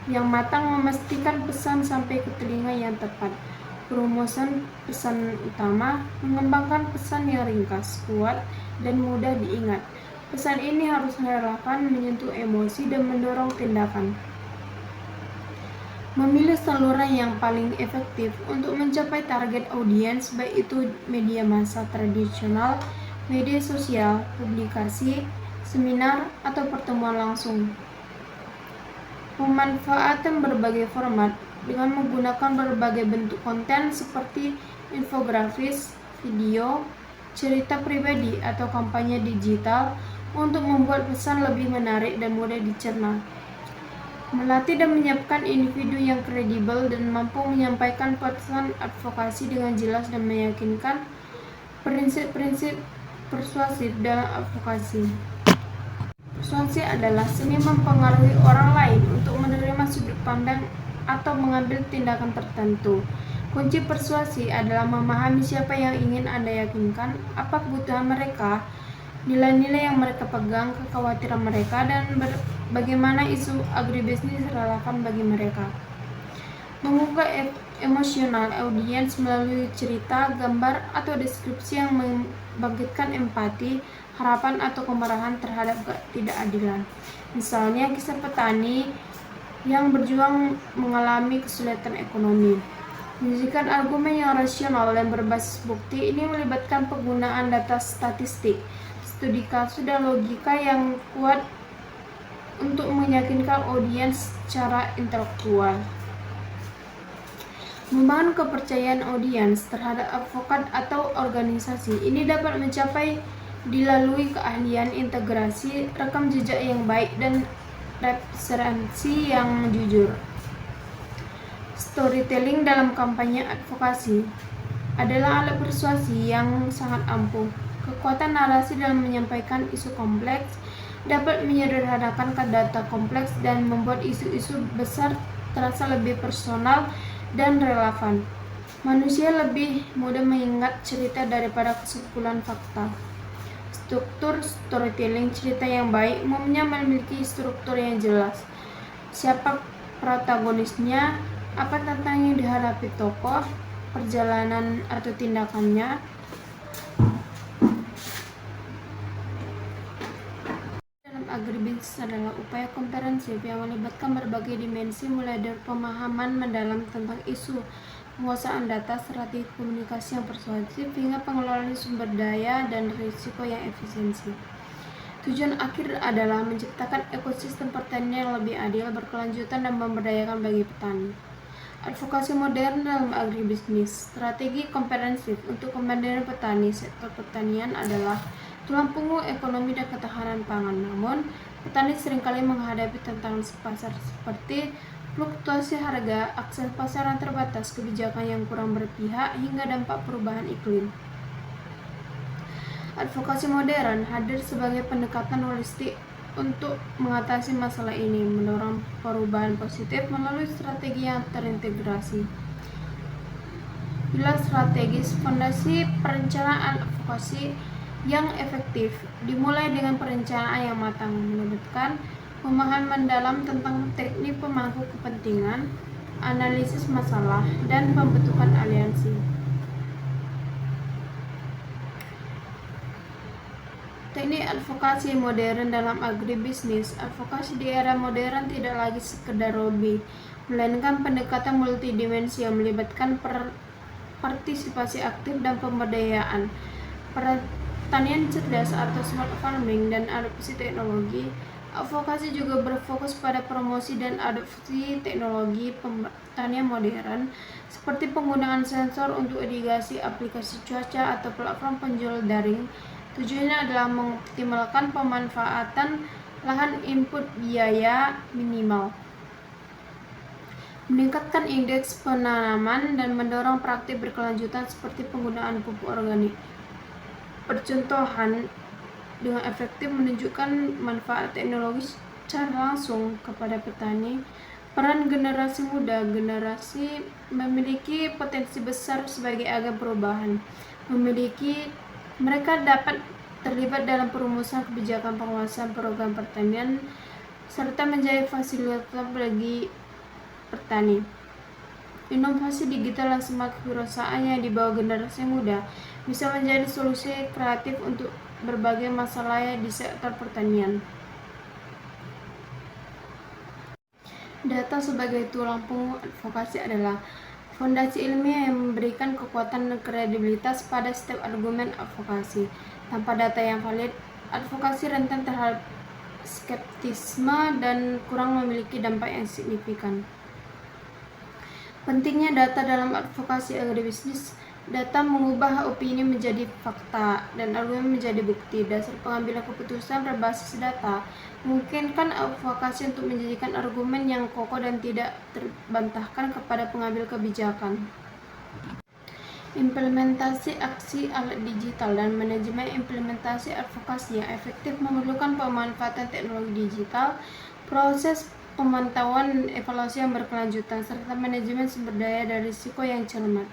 yang matang memastikan pesan sampai ke telinga yang tepat. Perumusan pesan utama, mengembangkan pesan yang ringkas, kuat, dan mudah diingat. Pesan ini harus relevan, menyentuh emosi, dan mendorong tindakan. Memilih saluran yang paling efektif untuk mencapai target audiens, baik itu media massa tradisional, media sosial, publikasi, seminar, atau pertemuan langsung. Pemanfaatan berbagai format dengan menggunakan berbagai bentuk konten seperti infografis, video, cerita pribadi, atau kampanye digital untuk membuat pesan lebih menarik dan mudah dicerna. Melatih dan menyiapkan individu yang kredibel dan mampu menyampaikan pesan advokasi dengan jelas dan meyakinkan. Prinsip-prinsip persuasif dalam advokasi. Persuasi adalah seni mempengaruhi orang lain untuk menerima sudut pandang atau mengambil tindakan tertentu. Kunci persuasi adalah memahami siapa yang ingin Anda yakinkan, apa kebutuhan mereka, nilai-nilai yang mereka pegang, kekhawatiran mereka, dan bagaimana isu agribisnis relevan bagi mereka. Menggugah emosional audiens melalui cerita, gambar, atau deskripsi yang membangkitkan empati, harapan, atau kemarahan terhadap ketidakadilan. Misalnya kisah petani yang berjuang mengalami kesulitan ekonomi. Menunjukkan argumen yang rasional dan berbasis bukti. Ini melibatkan penggunaan data statistik, studi kasus, dan logika yang kuat untuk meyakinkan audiens secara intelektual. Membangun kepercayaan audiens terhadap advokat atau organisasi. Ini dapat mencapai dilalui keahlian integrasi, rekam jejak yang baik, dan referensi yang jujur. Storytelling dalam kampanye advokasi adalah alat persuasi yang sangat ampuh. Kekuatan narasi dalam menyampaikan isu kompleks dapat menyederhanakan data kompleks dan membuat isu-isu besar terasa lebih personal dan relevan. Manusia lebih mudah mengingat cerita daripada kesimpulan fakta. Struktur storytelling cerita yang baik umumnya memiliki struktur yang jelas. Siapa protagonisnya, apa tantangan yang dihadapi tokoh, perjalanan atau tindakannya. Dalam agribisnis adalah upaya komprehensif yang melibatkan berbagai dimensi, mulai dari pemahaman mendalam tentang isu, penguasaan data, strategi komunikasi yang persuasif, hingga pengelolaan sumber daya dan risiko yang efisiensi. Tujuan akhir adalah menciptakan ekosistem pertanian yang lebih adil, berkelanjutan, dan memberdayakan bagi petani. Advokasi modern dalam agribisnis. Strategi komprehensif untuk kemandirian petani. Sektor pertanian adalah tulang punggung ekonomi dan ketahanan pangan. Namun, petani seringkali menghadapi tantangan pasar seperti fluktuasi harga, akses pasar yang terbatas, kebijakan yang kurang berpihak, hingga dampak perubahan iklim. Advokasi modern hadir sebagai pendekatan holistik untuk mengatasi masalah ini, mendorong perubahan positif melalui strategi yang terintegrasi. Pilar strategis. Fondasi perencanaan advokasi yang efektif dimulai dengan perencanaan yang matang, melibatkan pemahaman mendalam tentang teknik pemangku kepentingan, analisis masalah, dan pembentukan aliansi. Teknik advokasi modern dalam agribisnis. Advokasi di era modern tidak lagi sekedar hobi, melainkan pendekatan multidimensi yang melibatkan partisipasi aktif dan pemberdayaan. Pertanian cerdas atau smart farming dan adopsi teknologi. Advokasi juga berfokus pada promosi dan adopsi teknologi pertanian modern, seperti penggunaan sensor untuk irigasi, aplikasi cuaca, atau platform penjual daring. Tujuannya adalah mengoptimalkan pemanfaatan lahan input biaya minimal, meningkatkan indeks penanaman, dan mendorong praktik berkelanjutan seperti penggunaan pupuk organik. Percontohan dengan efektif menunjukkan manfaat teknologi secara langsung kepada petani. Peran generasi muda. Generasi memiliki potensi besar sebagai agen perubahan. Mereka dapat terlibat dalam perumusan kebijakan penguasaan program pertanian serta menjadi fasilitator bagi petani. Inovasi digital dan smart kewirausahaan yang dibawa generasi muda bisa menjadi solusi kreatif untuk berbagai masalah di sektor pertanian. Data sebagai tulang punggung advokasi adalah fondasi ilmiah yang memberikan kekuatan dan kredibilitas pada setiap argumen advokasi. Tanpa data yang valid, advokasi rentan terhadap skeptisme dan kurang memiliki dampak yang signifikan. Pentingnya data dalam advokasi agribisnis. Data mengubah opini menjadi fakta dan argumen menjadi bukti. Dasar pengambilan keputusan berbasis data memungkinkan advokasi untuk menjadikan argumen yang kokoh dan tidak terbantahkan kepada pengambil kebijakan. Implementasi aksi alat digital dan manajemen implementasi advokasi yang efektif memerlukan pemanfaatan teknologi digital, proses pemantauan dan evaluasi yang berkelanjutan, serta manajemen sumber daya dan risiko yang cermat.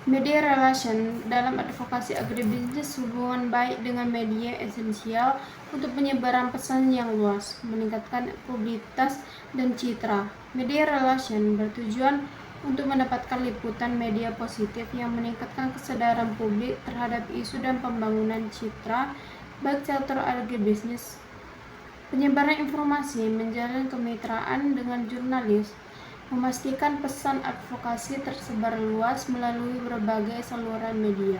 Media relation dalam advokasi agribisnis. Hubungan baik dengan media esensial untuk penyebaran pesan yang luas, meningkatkan publisitas dan citra. Media relation bertujuan untuk mendapatkan liputan media positif yang meningkatkan kesadaran publik terhadap isu dan pembangunan citra baik sektor agribisnis. Penyebaran informasi, menjalin kemitraan dengan jurnalis, memastikan pesan advokasi tersebar luas melalui berbagai saluran media.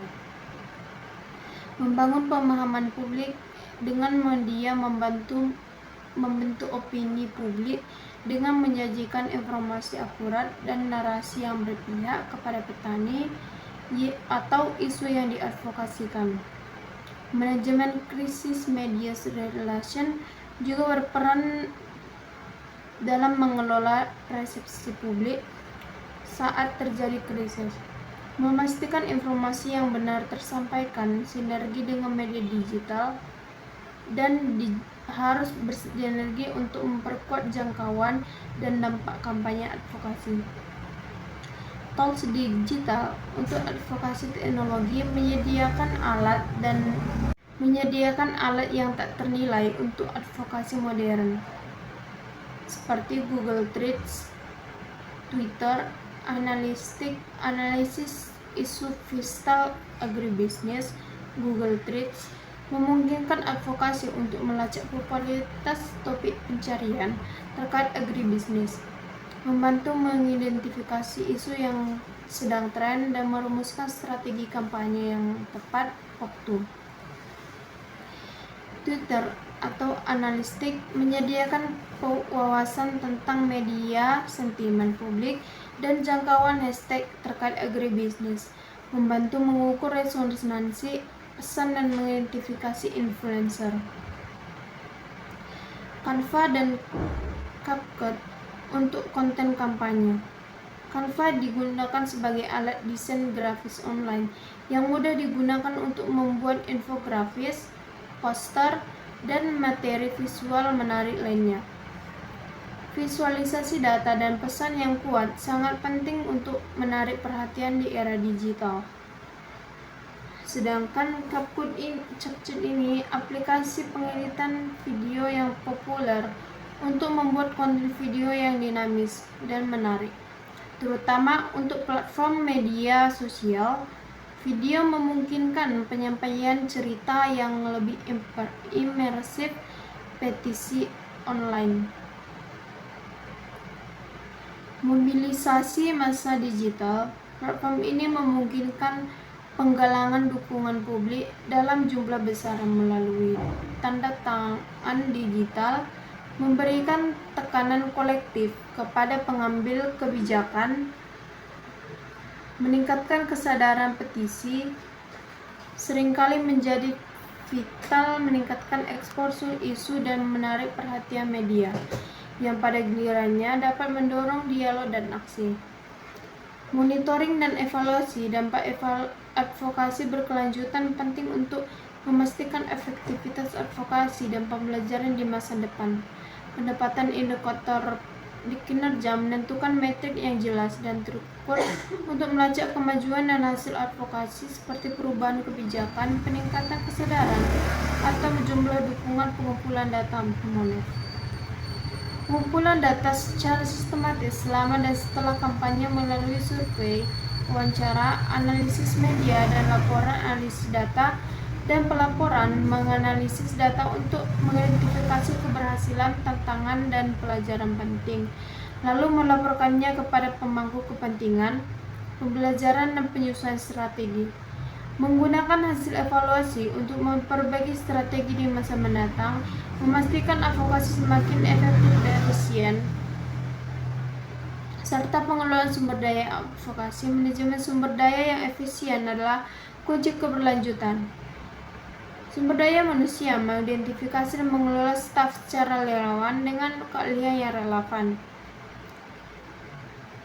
Membangun pemahaman publik dengan media membentuk opini publik dengan menyajikan informasi akurat dan narasi yang berpihak kepada petani atau isu yang diadvokasikan. Manajemen krisis. Media relation juga berperan dalam mengelola persepsi publik saat terjadi krisis, memastikan informasi yang benar tersampaikan, sinergi dengan media digital, dan harus bersinergi untuk memperkuat jangkauan dan dampak kampanye advokasi. Tools digital untuk advokasi teknologi menyediakan alat yang tak ternilai untuk advokasi modern, seperti Google Trends, Twitter, analisis isu vital agribisnis. Google Trends memungkinkan advokasi untuk melacak popularitas topik pencarian terkait agribisnis, membantu mengidentifikasi isu yang sedang tren, dan merumuskan strategi kampanye yang tepat waktu. Twitter atau analistik menyediakan wawasan tentang media, sentimen publik, dan jangkauan hashtag terkait agribisnis, membantu mengukur resonansi pesan dan mengidentifikasi influencer. Canva dan CapCut untuk konten kampanye. Canva digunakan sebagai alat desain grafis online yang mudah digunakan untuk membuat infografis, poster, dan materi visual menarik lainnya. Visualisasi data dan pesan yang kuat sangat penting untuk menarik perhatian di era digital. Sedangkan CapCut ini aplikasi pengeditan video yang populer untuk membuat konten video yang dinamis dan menarik, terutama untuk platform media sosial, Video memungkinkan penyampaian cerita yang lebih imersif. Petisi online. Mobilisasi massa digital. Platform ini memungkinkan penggalangan dukungan publik dalam jumlah besar melalui tanda tangan digital, memberikan tekanan kolektif kepada pengambil kebijakan, meningkatkan kesadaran petisi, seringkali menjadi vital, meningkatkan eksposur isu dan menarik perhatian media, yang pada gilirannya dapat mendorong dialog dan aksi. Monitoring dan evaluasi. Dampak advokasi berkelanjutan penting untuk memastikan efektivitas advokasi dan pembelajaran di masa depan. Pendapatan indikator di kinerja menentukan metrik yang jelas dan terukur untuk melacak kemajuan dan hasil advokasi seperti perubahan kebijakan, peningkatan kesadaran, atau jumlah dukungan. Pengumpulan data pemonet. Pengumpulan data secara sistematis selama dan setelah kampanye melalui survei, wawancara, analisis media, dan laporan analisis data dan pelaporan. Menganalisis data untuk mengidentifikasi keberhasilan, tantangan, dan pelajaran penting, lalu melaporkannya kepada pemangku kepentingan. Pembelajaran dan penyusunan strategi. Menggunakan hasil evaluasi untuk memperbaiki strategi di masa mendatang, memastikan advokasi semakin efektif dan efisien, serta pengelolaan sumber daya advokasi. Manajemen sumber daya yang efisien adalah kunci keberlanjutan. Sumber daya manusia. Mengidentifikasi dan mengelola staf secara relawan dengan keahlian yang relevan.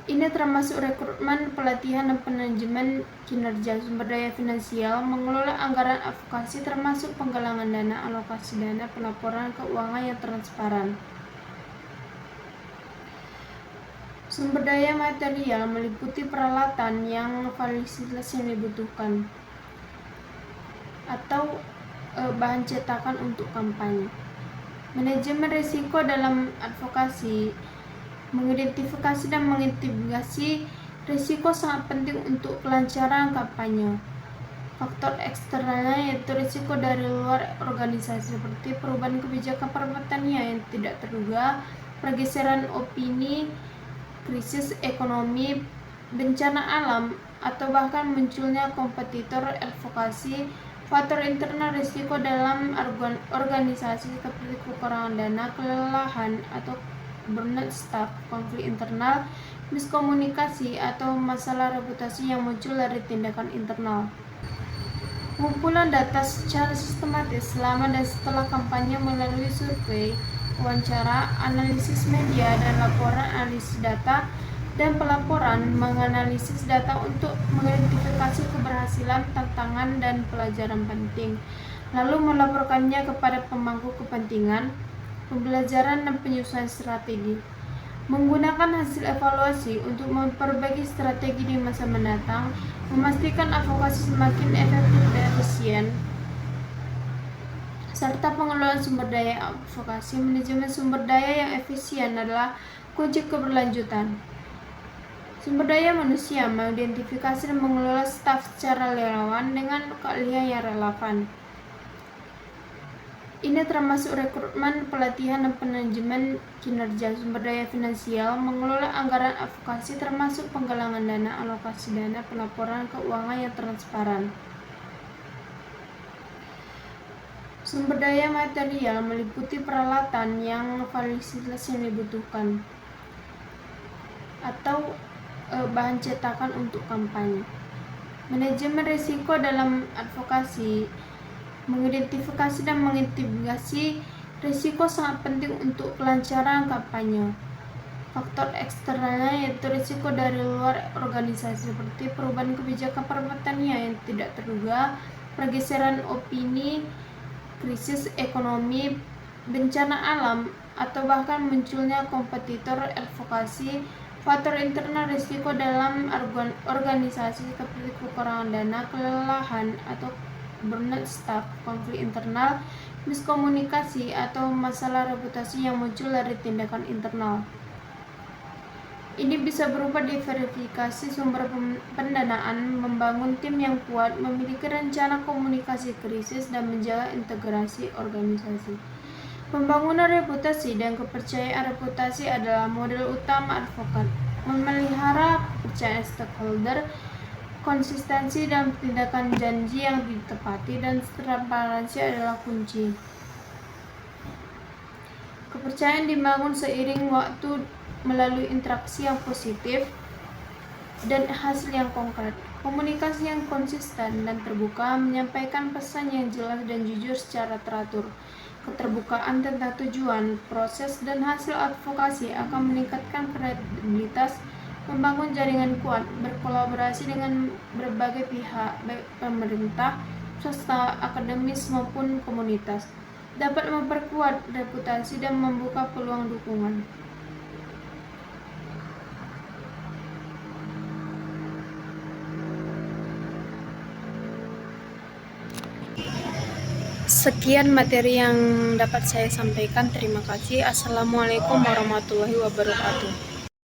Ini termasuk rekrutmen, pelatihan, dan manajemen kinerja. Sumber daya finansial. Mengelola anggaran advokasi termasuk penggalangan dana, alokasi dana, pelaporan keuangan yang transparan. Sumber daya material meliputi peralatan yang fasilitas yang dibutuhkan atau bahan cetakan untuk kampanye. Manajemen risiko dalam advokasi. Mengidentifikasi dan mengitigasi risiko sangat penting untuk kelancaran kampanye. Faktor eksternalnya yaitu risiko dari luar organisasi seperti perubahan kebijakan pertanian yang tidak terduga, pergeseran opini, krisis ekonomi, bencana alam, atau bahkan munculnya kompetitor advokasi. Faktor internal risiko dalam organisasi seperti kekurangan dana, kelelahan, atau burnout staff, konflik internal, miskomunikasi, atau masalah reputasi yang muncul dari tindakan internal. Pengumpulan data secara sistematis selama dan setelah kampanye melalui survei, wawancara, analisis media, dan laporan analisis data dan pelaporan. Menganalisis data untuk mengidentifikasi keberhasilan, tantangan, dan pelajaran penting, lalu melaporkannya kepada pemangku kepentingan. Pembelajaran dan penyusunan strategi. Menggunakan hasil evaluasi untuk memperbaiki strategi di masa mendatang, memastikan advokasi semakin efektif dan efisien, serta pengelolaan sumber daya advokasi. Manajemen sumber daya yang efisien adalah kunci keberlanjutan. Sumber daya manusia. Mengidentifikasi dan mengelola staf secara relawan dengan keahlian yang relevan. Ini termasuk rekrutmen, pelatihan, dan manajemen kinerja. Sumber daya finansial. Mengelola anggaran advokasi termasuk penggalangan dana, alokasi dana, pelaporan keuangan yang transparan. Sumber daya material meliputi peralatan yang fasilitas yang dibutuhkan atau bahan cetakan untuk kampanye. Manajemen risiko dalam advokasi. Mengidentifikasi dan mengitigasi risiko sangat penting untuk kelancaran kampanye. Faktor eksternalnya yaitu risiko dari luar organisasi seperti perubahan kebijakan pertanian yang tidak terduga, pergeseran opini, krisis ekonomi, bencana alam, atau bahkan munculnya kompetitor advokasi. Faktor internal risiko dalam organisasi seperti kekurangan dana, kelelahan, atau burnout staff, konflik internal, miskomunikasi, atau masalah reputasi yang muncul dari tindakan internal. Ini bisa berupa diverifikasi sumber pendanaan, membangun tim yang kuat, memiliki rencana komunikasi krisis, dan menjaga integrasi organisasi. Pembangunan reputasi dan kepercayaan reputasi adalah model utama advokat. Memelihara kepercayaan stakeholder, konsistensi dalam tindakan janji yang ditepati, dan transparansi adalah kunci. Kepercayaan dibangun seiring waktu melalui interaksi yang positif dan hasil yang konkret. Komunikasi yang konsisten dan terbuka, menyampaikan pesan yang jelas dan jujur secara teratur. Keterbukaan tentang tujuan, proses, dan hasil advokasi akan meningkatkan kredibilitas, membangun jaringan kuat, berkolaborasi dengan berbagai pihak, baik pemerintah, swasta, akademis, maupun komunitas, dapat memperkuat reputasi dan membuka peluang dukungan. Sekian materi yang dapat saya sampaikan. Terima kasih. Assalamualaikum warahmatullahi wabarakatuh.